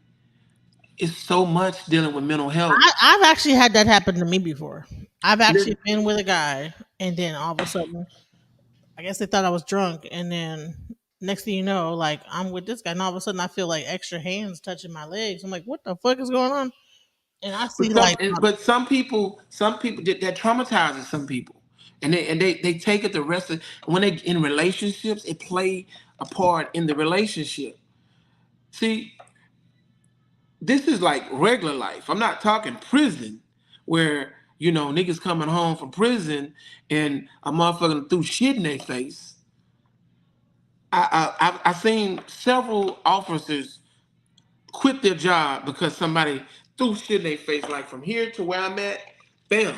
it's so much dealing with mental health. I've actually had that happen to me before. I've actually Lit- been with a guy, and then all of a sudden, I guess they thought I was drunk, and then next thing you know, like I'm with this guy, and all of a sudden I feel like extra hands touching my legs. I'm like, what the fuck is going on? And I see But some like, but some people that traumatizes some people, and they take it the rest of when they in relationships, it play a part in the relationship. See, this is like regular life. I'm not talking prison, where niggas coming home from prison and a motherfucker threw shit in their face. I've seen several officers quit their job because somebody threw shit in their face, like from here to where I'm at, bam,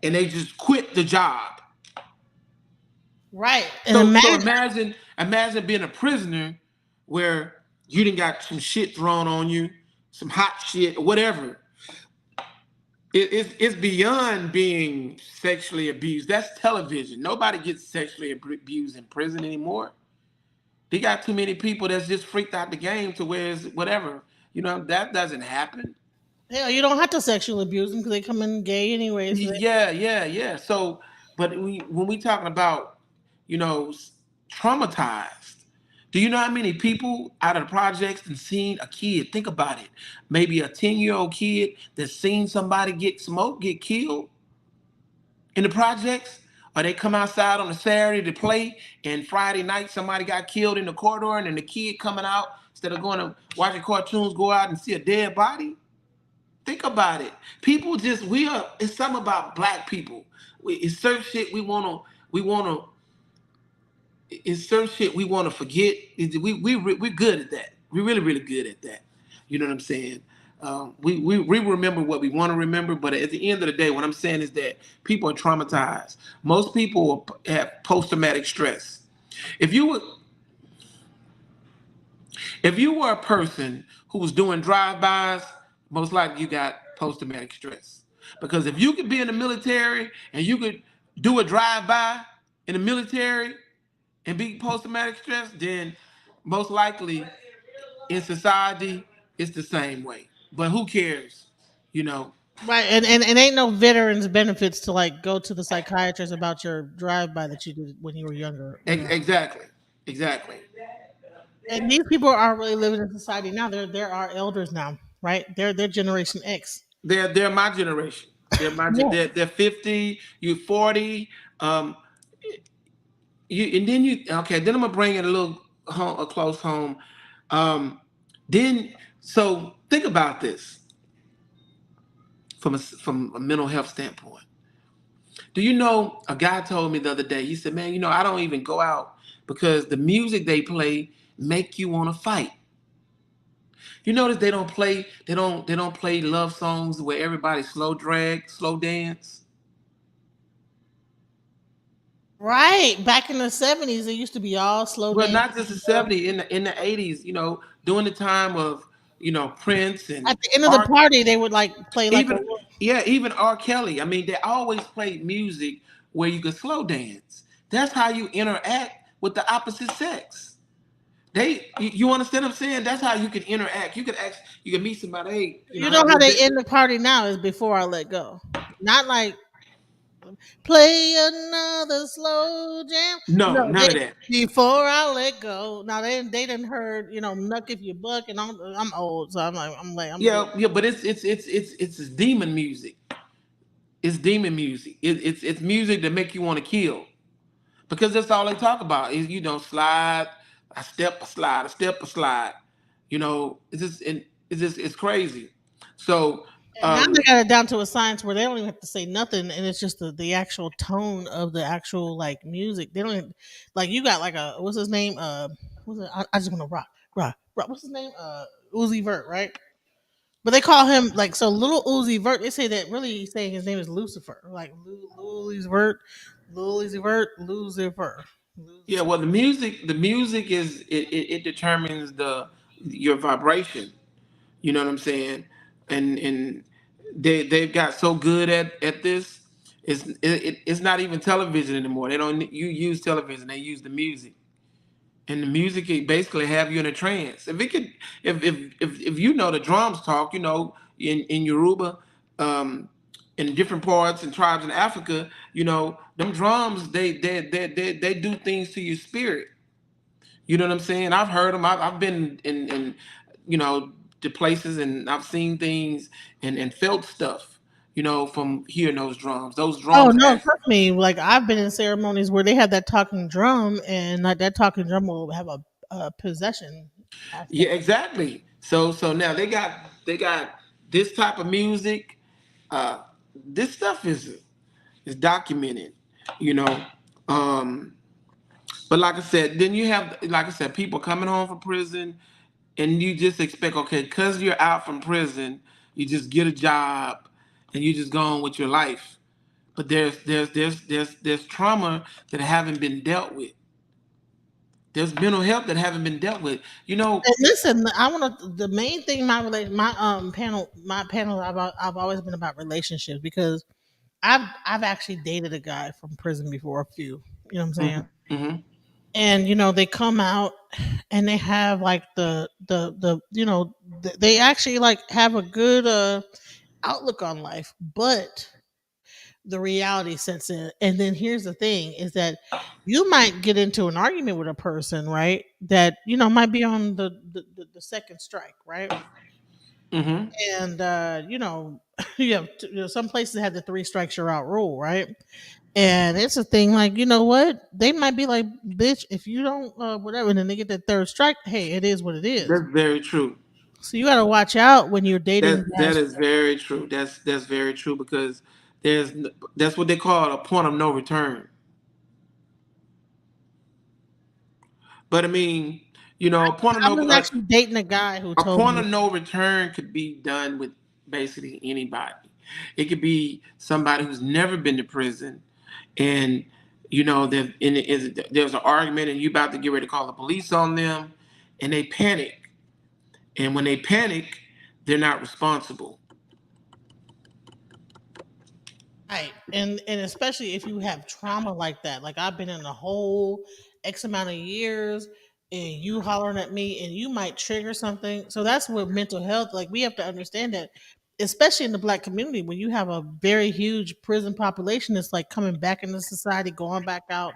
and they just quit the job. right, and So imagine, imagine being a prisoner where you didn't got some shit thrown on you, some hot shit or whatever. It's beyond being sexually abused. That's television. Nobody gets sexually abused in prison anymore. They got too many people that's just freaked out the game to where it's whatever. That doesn't happen. hell, you don't have to sexually abuse them because they come in gay anyway. So Yeah, yeah, yeah. So, but when we talking about, you know, s- traumatized, do you know how many people out of the projects and seen a kid? Think about it. Maybe a 10-year-old kid that's seen somebody get smoked, get killed in the projects, or they come outside on a Saturday to play, and Friday night somebody got killed in the corridor, and then the kid coming out instead of going to watching cartoons, go out and see a dead body. Think about it. People just we are. It's something about black people. It's certain shit we wanna. It's certain shit we wanna forget. We're good at that. We're really good at that. You know what I'm saying? We remember what we want to remember, but at the end of the day, what I'm saying is that people are traumatized. Most people have post traumatic stress. If you would. If you were a person who was doing drive-bys, most likely you got post-traumatic stress. Because if you could be in the military and you could do a drive-by in the military and be post-traumatic stress, then most likely in society it's the same way. But who cares? You know. Right, and ain't no veterans benefits to like go to the psychiatrist about your drive by that you did when you were younger. You know, Exactly. Exactly. and these people are really living in society now. They're our elders now, right? They're Generation X. They're my generation. Yeah. They're 50, you 40. Um, you and then you okay. Then I'm gonna bring it a little home, a close home. Um, then so think about this from a mental health standpoint. Do you know a guy told me the other day? He said, "Man, I don't even go out because the music they play make you want to fight." You notice they don't play love songs where everybody slow drag, slow dance. Right. Back in the 70s, it used to be all slow Well, dance. not just the 70s, in the 80s, during the time of, Prince At and the end of the R party, they would like play like a even little. yeah, even R. Kelly. I mean, they always played music where you could slow dance. That's how you interact with the opposite sex. You understand what I'm saying? That's how you can interact. You can meet somebody, hey, You how know how you they been? end the party now is before I let go. Not like play another slow jam. No, No, none they of that. before I let go. Now they didn't heard Nuck if you buck, and I'm old, so I'm good. Yeah, yeah, but it's demon music. It's demon music. It's music that make you want to kill. Because that's all they talk about is slide, a step, a slide, a step, a slide. It's crazy. So And now they got it down to a science where they don't even have to say nothing, and it's just the actual tone of the actual like music. They don't even, like you got like a what's his name? What's it? I just want to rock. What's his name? Uzi Vert, right? But they call him like so little Uzi Vert. They say that really he's saying his name is Lucifer, like Uzi Vert, Uzi Vert, Lucifer. yeah, well, the music it determines the your vibration. You know what I'm saying? And they've got so good at this. It's not even television anymore. They don't you use television. They use the music. And the music can basically have you in a trance. If it could, if you know the drums talk, in Yoruba, in different parts and tribes in Africa, them drums they do things to your spirit. You know what I'm saying? I've heard them. I've been in you know to places and I've seen things and felt stuff. From hearing those drums. Those Oh drums no, actually. trust me. Like I've been in ceremonies where they have that talking drum, and like that talking drum will have a possession Yeah, aspect. exactly. So now they got this type of music. Uh, this stuff is documented, you know. Um, but like I said, then you have like I said, people coming home from prison, and you just expect okay, because you're out from prison, you just get a job, and you just go on with your life. But there's trauma that haven't been dealt with. There's mental health that haven't been dealt with. And listen, I want to. The main thing my panel, I've always been about relationships because I've actually dated a guy from prison before, a few. You know what I'm saying? Hmm. Hmm. And they come out and they have like the they actually like have a good outlook on life, but the reality sets in. And then here's the thing is that you might get into an argument with a person, right? That, might be on the second strike, right? Hmm. And, you have some places have the three strikes you're out rule, right? And it's a thing like, you know what? They might be like, bitch, if you don't, whatever, and then they get that third strike. Hey, it is what it is. That's very true. So you got to watch out when you're dating That guys. is very true. That's very true because there's that's what they call a point of no return. But I mean, a point of I no was actually dating a guy who a told point me, of no return could be done with basically anybody. It could be somebody who's never been to prison, and there's an argument, and you about to get ready to call the police on them, and they panic. And when they panic, they're not responsible. Right. And especially if you have trauma like that. Like I've been in a whole X amount of years and you hollering at me and you might trigger something. So that's where mental health, like we have to understand that, especially in the black community, when you have a very huge prison population, it's like coming back into society, going back out,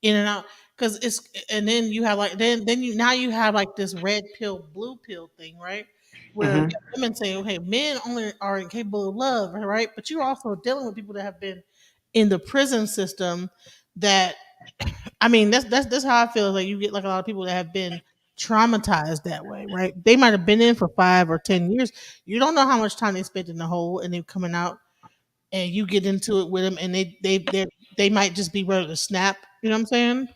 in and out. Cause it's and then you have like then you now you have like this red pill, blue pill thing, right? Where Hmm. women say, okay, men only are incapable of love, right? But you're also dealing with people that have been in the prison system that I mean, that's how I feel. Like you get like a lot of people that have been traumatized that way, right? They might have been in for 5 or 10 years. You don't know how much time they spent in the hole, and they're coming out, and you get into it with them, and they might just be ready to snap. You know what I'm saying?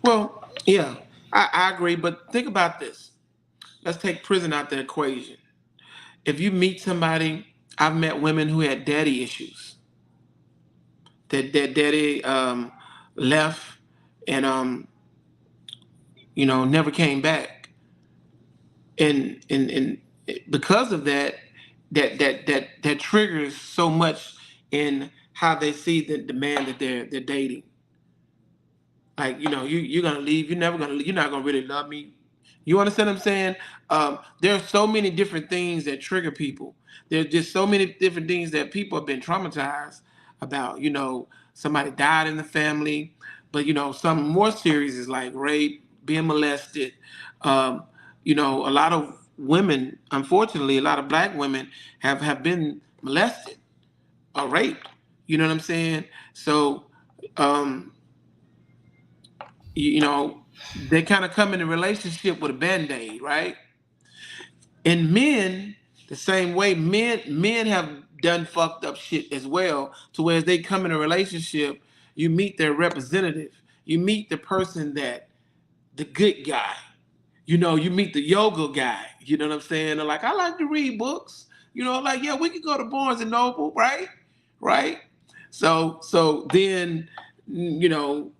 Well, yeah, I agree. But think about this. Let's take prison out the equation. If you meet somebody, I've met women who had daddy issues. That daddy left and never came back, and because of that, that triggers so much in how they see the man that they're dating. Like, you're gonna leave. You're never gonna. You're not gonna really love me. You understand what I'm saying? There are so many different things that trigger people. There's just so many different things that people have been traumatized about. Somebody died in the family, but some more serious is like rape, being molested. Um, a lot of women, unfortunately, a lot of black women have been molested or raped. You know what I'm saying? So. Um, they kind of come in a relationship with a band-aid, right? And men, the same way, men have done fucked up shit as well, to where as they come in a relationship, you meet their representative. You meet the person that the good guy. You meet the yoga guy. You know what I'm saying? They're like, I like to read books. Like, yeah, we could go to Barnes and Noble, right? Right? So then, you know,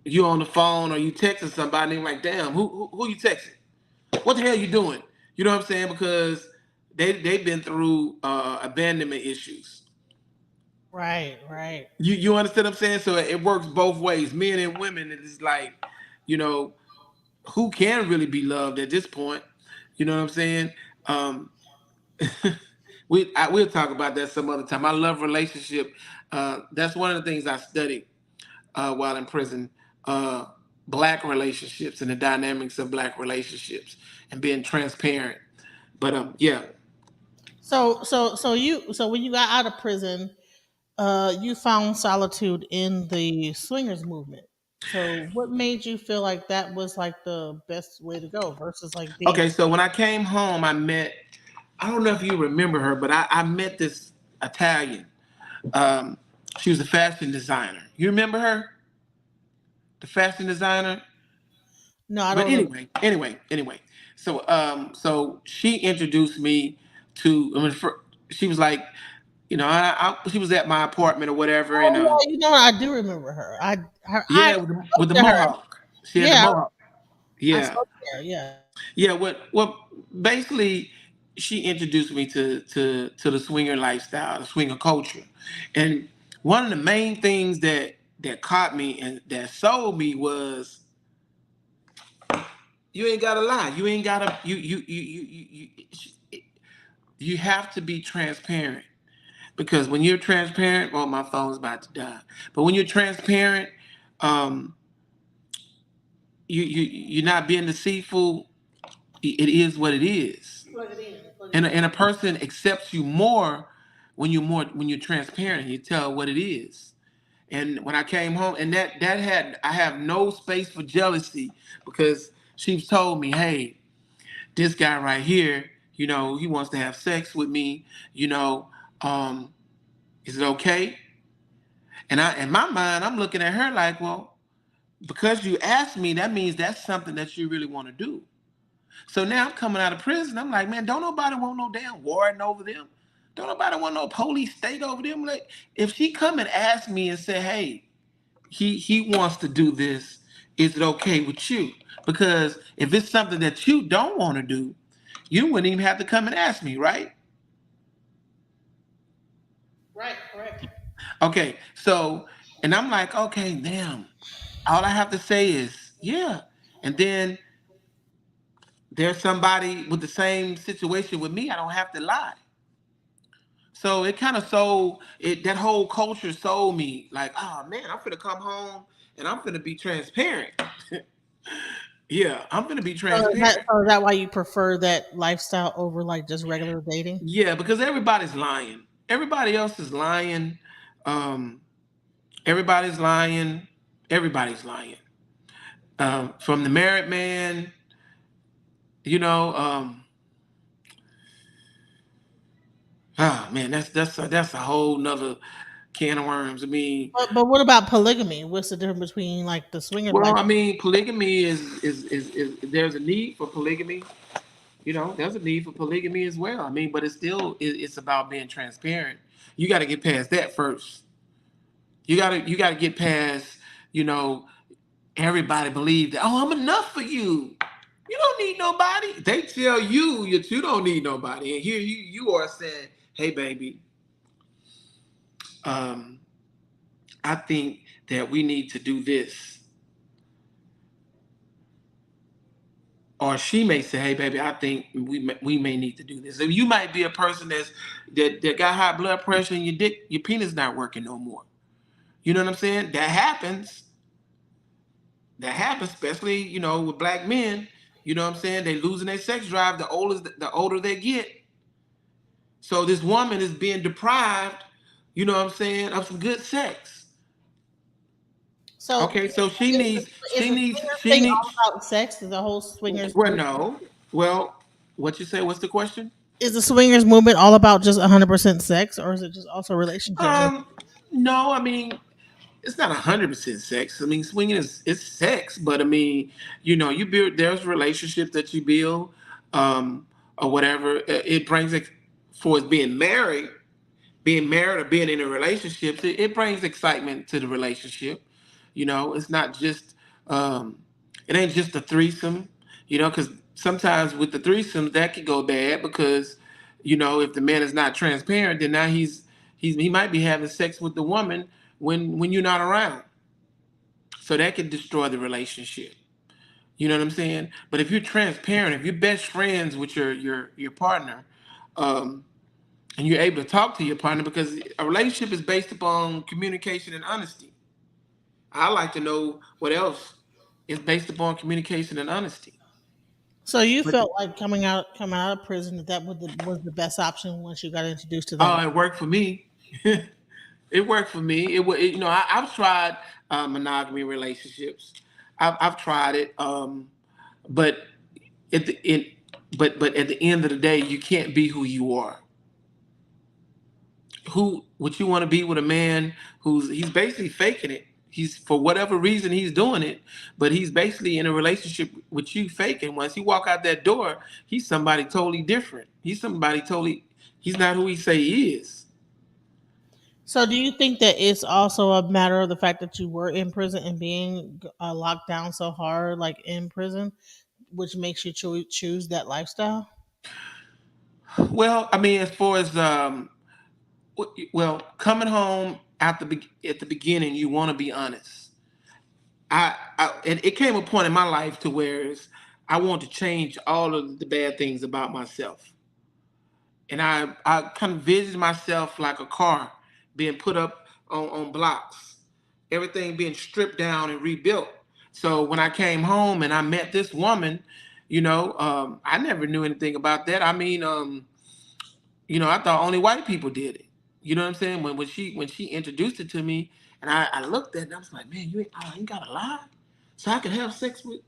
you on the phone or you texting somebody and like, damn, who you texting? What the hell you doing? You know what I'm saying? Because they've been through abandonment issues. Right, right. You understand what I'm saying? So it works both ways, men and women. It is like, you know, who can really be loved at this point? You know what I'm saying? Um, we'll talk about that some other time. I love relationship. That's one of the things I studied while in prison. Uh, Black relationships and the dynamics of black relationships and being transparent. But yeah. So when you got out of prison, you found solitude in the swingers movement. So what made you feel like that was like the best way to go versus like being Okay, so when I came home, I don't know if you remember her, but I met this Italian. Um, she was a fashion designer. You remember her? The fashion designer? no, I But don't remember. anyway. So she introduced me to. She was like, she was at my apartment or whatever, and Oh yeah, I do remember her. I yeah, with the spoke to her. mohawk. She had the Yeah, mohawk. I Yeah, spoke to her. Yeah. yeah. What basically she introduced me to the swinger lifestyle, the swinger culture, and one of the main things that caught me and that sold me was you ain't gotta lie. You ain't gotta you have to be transparent, because when you're transparent, well, my phone's about to die. But when you're transparent, um, you're not being deceitful. It is what it is, Plug it in. Plug it and in. a person accepts you more when you're transparent and you tell what it is. And when I came home, and I have no space for jealousy, because she's told me, hey, this guy right here, he wants to have sex with me, you know, um, is it okay? And in my mind, I'm looking at her like, well, because you asked me, that means that's something that you really want to do. So now I'm coming out of prison. I'm like, man, don't nobody want no damn warden over them. Don't nobody want no police state over them. Like, if she come and ask me and say, hey, he wants to do this, Is it okay with you? Because if it's something that you don't want to do, you wouldn't even have to come and ask me, right? Right, correct. Okay, so, and I'm like, okay, damn. All I have to say is, yeah. And then there's somebody with the same situation with me, I don't have to lie. So it kind of sold it, that whole culture sold me like, oh man, I'm gonna come home and I'm gonna be transparent. Yeah, I'm gonna be transparent. So is that why you prefer that lifestyle over like just regular dating? Yeah, because everybody's lying. Everybody else is lying. Um, everybody's lying. Everybody's lying. From the married man, you know. Ah, man, that's a whole nother can of worms. I mean, But what about polygamy? What's the difference between like the swinger well, life? I mean, polygamy is there's a need for polygamy. There's a need for polygamy as well. I mean, but it's still it's about being transparent. You got to get past that first. You gotta get past. You know, everybody believe that. Oh, I'm enough for you. You don't need nobody. They tell you that you don't need nobody, and here you are saying, "Hey, baby, um, I think that we need to do this." Or she may say, "Hey, baby, I think we may need to do this." So you might be a person that got high blood pressure and your penis not working no more. You know what I'm saying? That happens. That happens, especially with black men. You know what I'm saying? They losing their sex drive the older they get. So this woman is being deprived. You know what I'm saying, of some good sex. So Okay, so she is needs is she the needs swinger she thing all needs. about sex? Is the whole swingers Well, no. Well, what you say? What's the question? is the swingers movement all about just 100% sex, or is it just also relationships? Um, no, I mean it's not 100% sex. I mean swinging is it's sex, but I mean you build there's relationships that you build, or whatever. It brings it for us being married or being in a relationship. It brings excitement to the relationship. It's not just it ain't just a threesome. Because sometimes with the threesomes that could go bad because if the man is not transparent, then now he might be having sex with the woman when you're not around. So that could destroy the relationship. You know what I'm saying? But if you're transparent, if you're best friends with your partner, um, and you're able to talk to your partner, because a relationship is based upon communication and honesty. I like to know what else is based upon communication and honesty. So you But felt like coming out of prison that was the best option once you got introduced to that. oh, it worked for me. It worked for me. I've tried monogamy relationships. I've tried it, but at the end, but at the end of the day, you can't be who you are. Who would you want to be with a man he's basically faking it? He's for whatever reason he's doing it, but he's basically in a relationship with you faking. Once he walk out that door, he's somebody totally different. He's not who he say he is. So do you think that it's also a matter of the fact that you were in prison and being locked down so hard, like in prison, which makes you choose that lifestyle? Well, I mean, as far as coming home at the beginning, you want to be honest. It came a point in my life to where I want to change all of the bad things about myself, and I kind of vision myself like a car being put up on blocks, everything being stripped down and rebuilt. So when I came home and I met this woman, I never knew anything about that. I mean, I thought only white people did it. You know what I'm saying? When she introduced it to me, and I looked at it, and I was like, man, you ain't gotta lie, so I can have sex with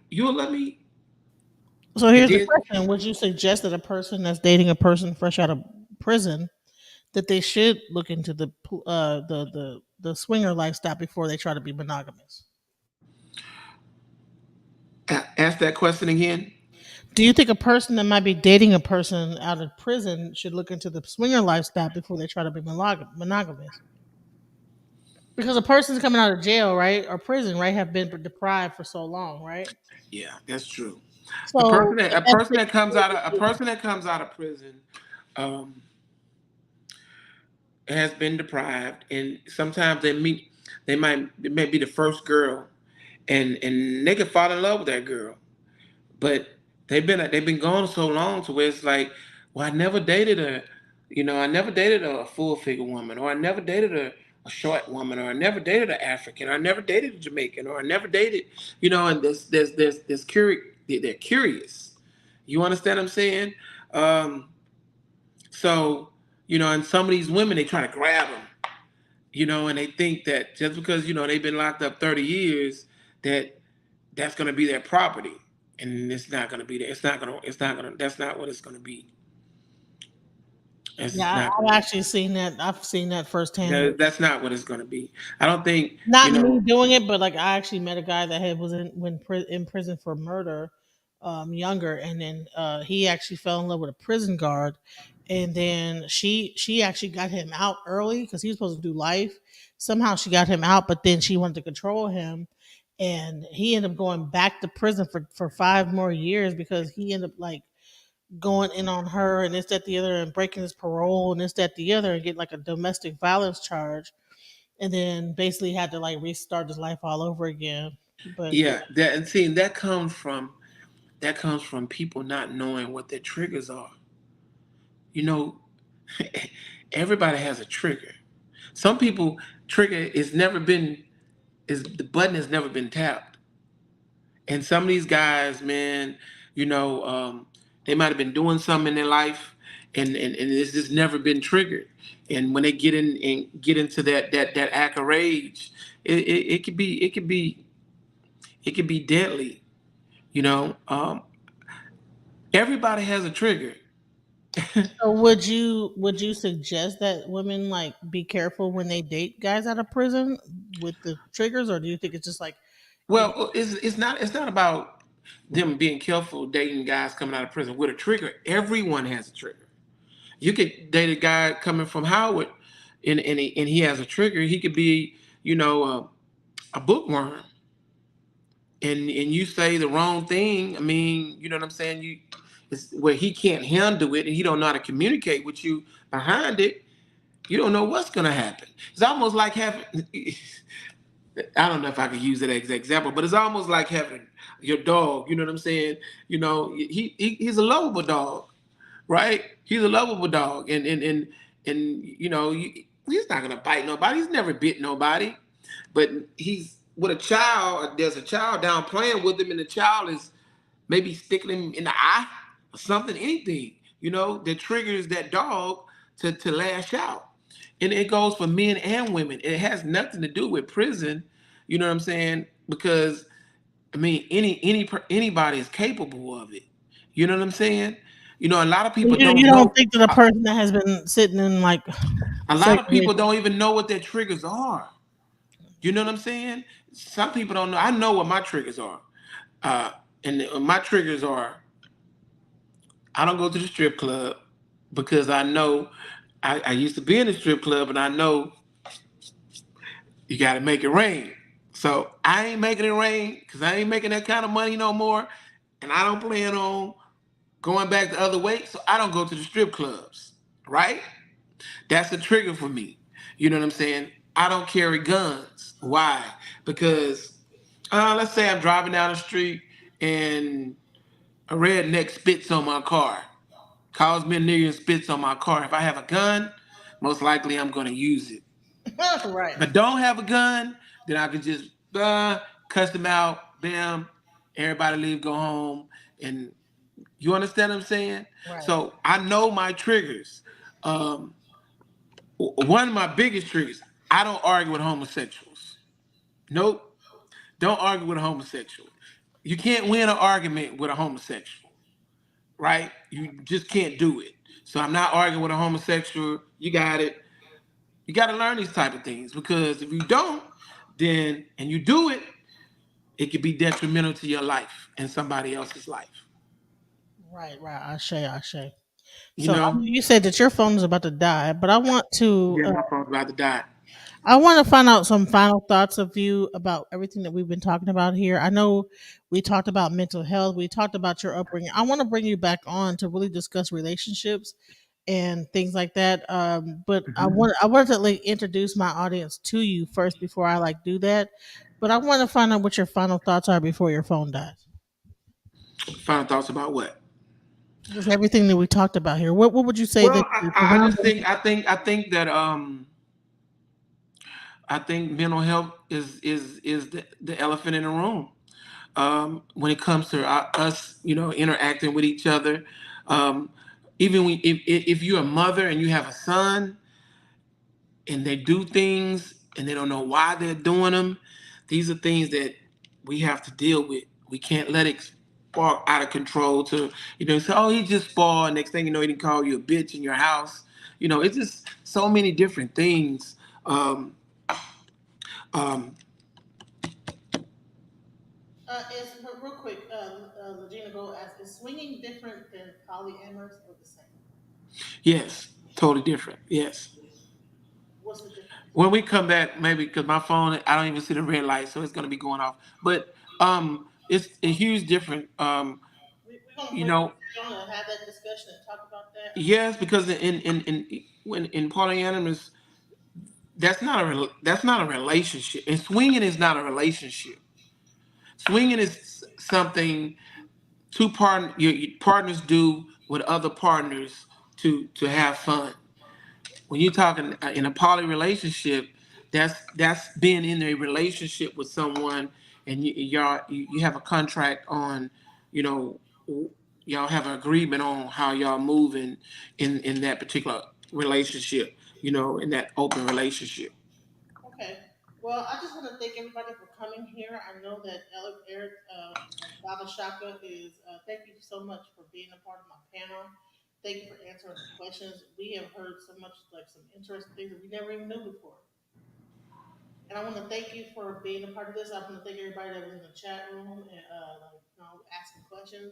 you'll let me. So And here's the then question: would you suggest that a person that's dating a person fresh out of prison that they should look into the swinger lifestyle before they try to be monogamous? ask that question again. Do you think a person that might be dating a person out of prison should look into the swinger lifestyle before they try to be monogamous? Because a person's coming out of jail, right, or prison, right, have been deprived for so long, right? Yeah, that's true. So A person that comes out of a person that comes out of prison um, has been deprived, and sometimes they may be the first girl, and they could fall in love with that girl, but they've been gone so long to where it's like, well, I never dated I never dated a full figure woman, or I never dated a short woman, or I never dated an African, or I never dated a Jamaican, or I never dated, and there's curious, they're curious. You understand what I'm saying? Um, so, and some of these women, they try to grab them, and they think that just because, they've been locked up 30 years, that that's going to be their property. And it's not going to be there. That's not what it's going to be. It's yeah, not, I've actually seen that. I've seen that firsthand. that's not what it's going to be. I don't think, Not me doing it, but like I actually met a guy that was in prison for murder, younger, and then he actually fell in love with a prison guard, and then she actually got him out early because he was supposed to do life. Somehow she got him out, but then she wanted to control him, and he ended up going back to prison for 5 more years because he ended up like going in on her and this that the other and breaking his parole and this that the other and get like a domestic violence charge and then basically had to like restart his life all over again. But yeah, that, and seeing that comes from people not knowing what their triggers are. You know, everybody has a trigger. Some people trigger is the button has never been tapped. And some of these guys, man, you know, they might have been doing something in their life, and it's just never been triggered. And when they get in and get into that act of rage, it could be it could be deadly. You know, everybody has a trigger. so would you suggest that women like be careful when they date guys out of prison with the triggers, or do you think it's just like you Well, it's not about them being careful dating guys coming out of prison with a trigger. Everyone has a trigger. You could date a guy coming from Howard, and he has a trigger. He could be, a bookworm, and you say the wrong thing. I mean, you know what I'm saying? It's where he can't handle it, and he don't know how to communicate with you behind it. You don't know what's gonna happen. It's almost like having. I don't know if I could use that as an example, but it's almost like having your dog. You know what I'm saying? He's a lovable dog, right? He's a lovable dog, and he's not gonna bite nobody. He's never bit nobody, but he's with a child. There's a child down playing with him, and the child is maybe sticking him in the eye or something, anything, that triggers that dog to lash out. And it goes for men and women. It has nothing to do with prison, you know what I'm saying? Because I mean, anybody is capable of it. You know what I'm saying? A lot of people you don't don't know. think that a person that has been sitting in like A lot of people segregation. don't even know what their triggers are. You know what I'm saying? Some people don't know. I know what my triggers are. Uh, and my triggers are I don't go to the strip club because I know I used to be in the strip club and I know you got to make it rain. So I ain't making it rain because I ain't making that kind of money no more. And I don't plan on going back the other way. So I don't go to the strip clubs, right? That's a trigger for me. You know what I'm saying? I don't carry guns. Why? Because let's say I'm driving down the street and a redneck spits on my car, calls me a nigger and spits on my car. If I have a gun, most likely I'm going to use it. Right, If I don't have a gun, then I could just cuss them out, bam, everybody leave, go home. And you understand what I'm saying? right. So I know my triggers. Um, One of my biggest triggers, I don't argue with homosexuals. Nope. Don't argue with a homosexual. You can't win an argument with a homosexual, right? You just can't do it. So I'm not arguing with a homosexual. You got it. You got to learn these type of things because if you don't, then and you do it, it could be detrimental to your life and somebody else's life. Right, right. I say. You So I know? know you said that your phone is about to die, but I want to. Yeah, my phone's about to die. I want to find out some final thoughts of you about everything that we've been talking about here. I know we talked about mental health, we talked about your upbringing. I want to bring you back on to really discuss relationships and things like that. But Mhm. I wanted to like introduce my audience to you first before I like do that. But I want to find out what your final thoughts are before your phone dies. Final thoughts about what? Just everything that we talked about here. What would you say that Well, the I one just think that I think mental health is the elephant in the room. When it comes to us, interacting with each other. Um, Even if you're a mother and you have a son and they do things and they don't know why they're doing them, these are things that we have to deal with. We can't let it spark out of control to, say, oh, he just spoiled. Next thing you know, he didn't call you a bitch in your house. It's just so many different things. Um, um, is real quick, Regina Gold asked, is swinging different than polyamorous or the same? yes, totally different. Yes. What's the difference? When we come back, maybe because my phone, I don't even see the red light, so it's going to be going off. But it's a huge difference. We're gonna You bring know, you on and have that discussion and talk about that. yes, because in polyamorous, that's not a relationship, and swinging is not a relationship. Swinging is something your partners do with other partners to have fun. When you're talking in a poly relationship, that's being in a relationship with someone, and you have a contract on, you know, y'all have an agreement on how y'all move in that particular relationship, in that open relationship. Okay. Well, I just want to thank everybody for coming here. I know that Eric, Baba Shaka is. Thank you so much for being a part of my panel. Thank you for answering the questions. We have heard so much, like some interesting things that we never even knew before. And I want to thank you for being a part of this. I want to thank everybody that was in the chat room and asking questions.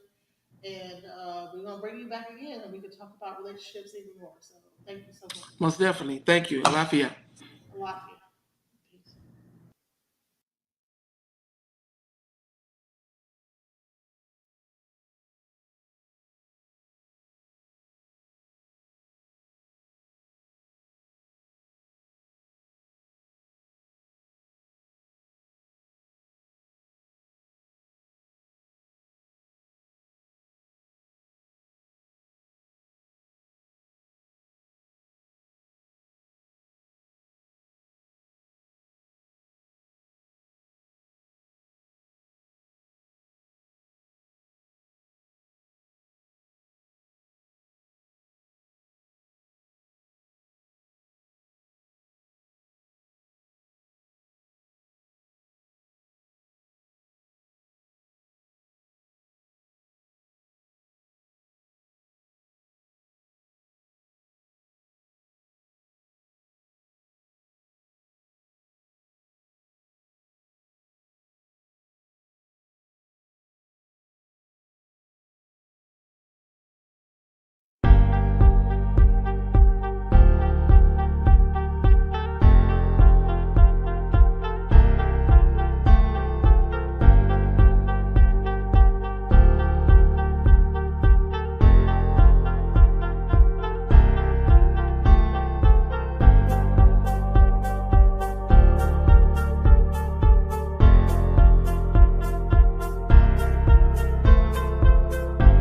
And we're gonna bring you back again, and we can talk about relationships even more. So thank you so much. Most definitely. Thank you. Lafayette. A lot.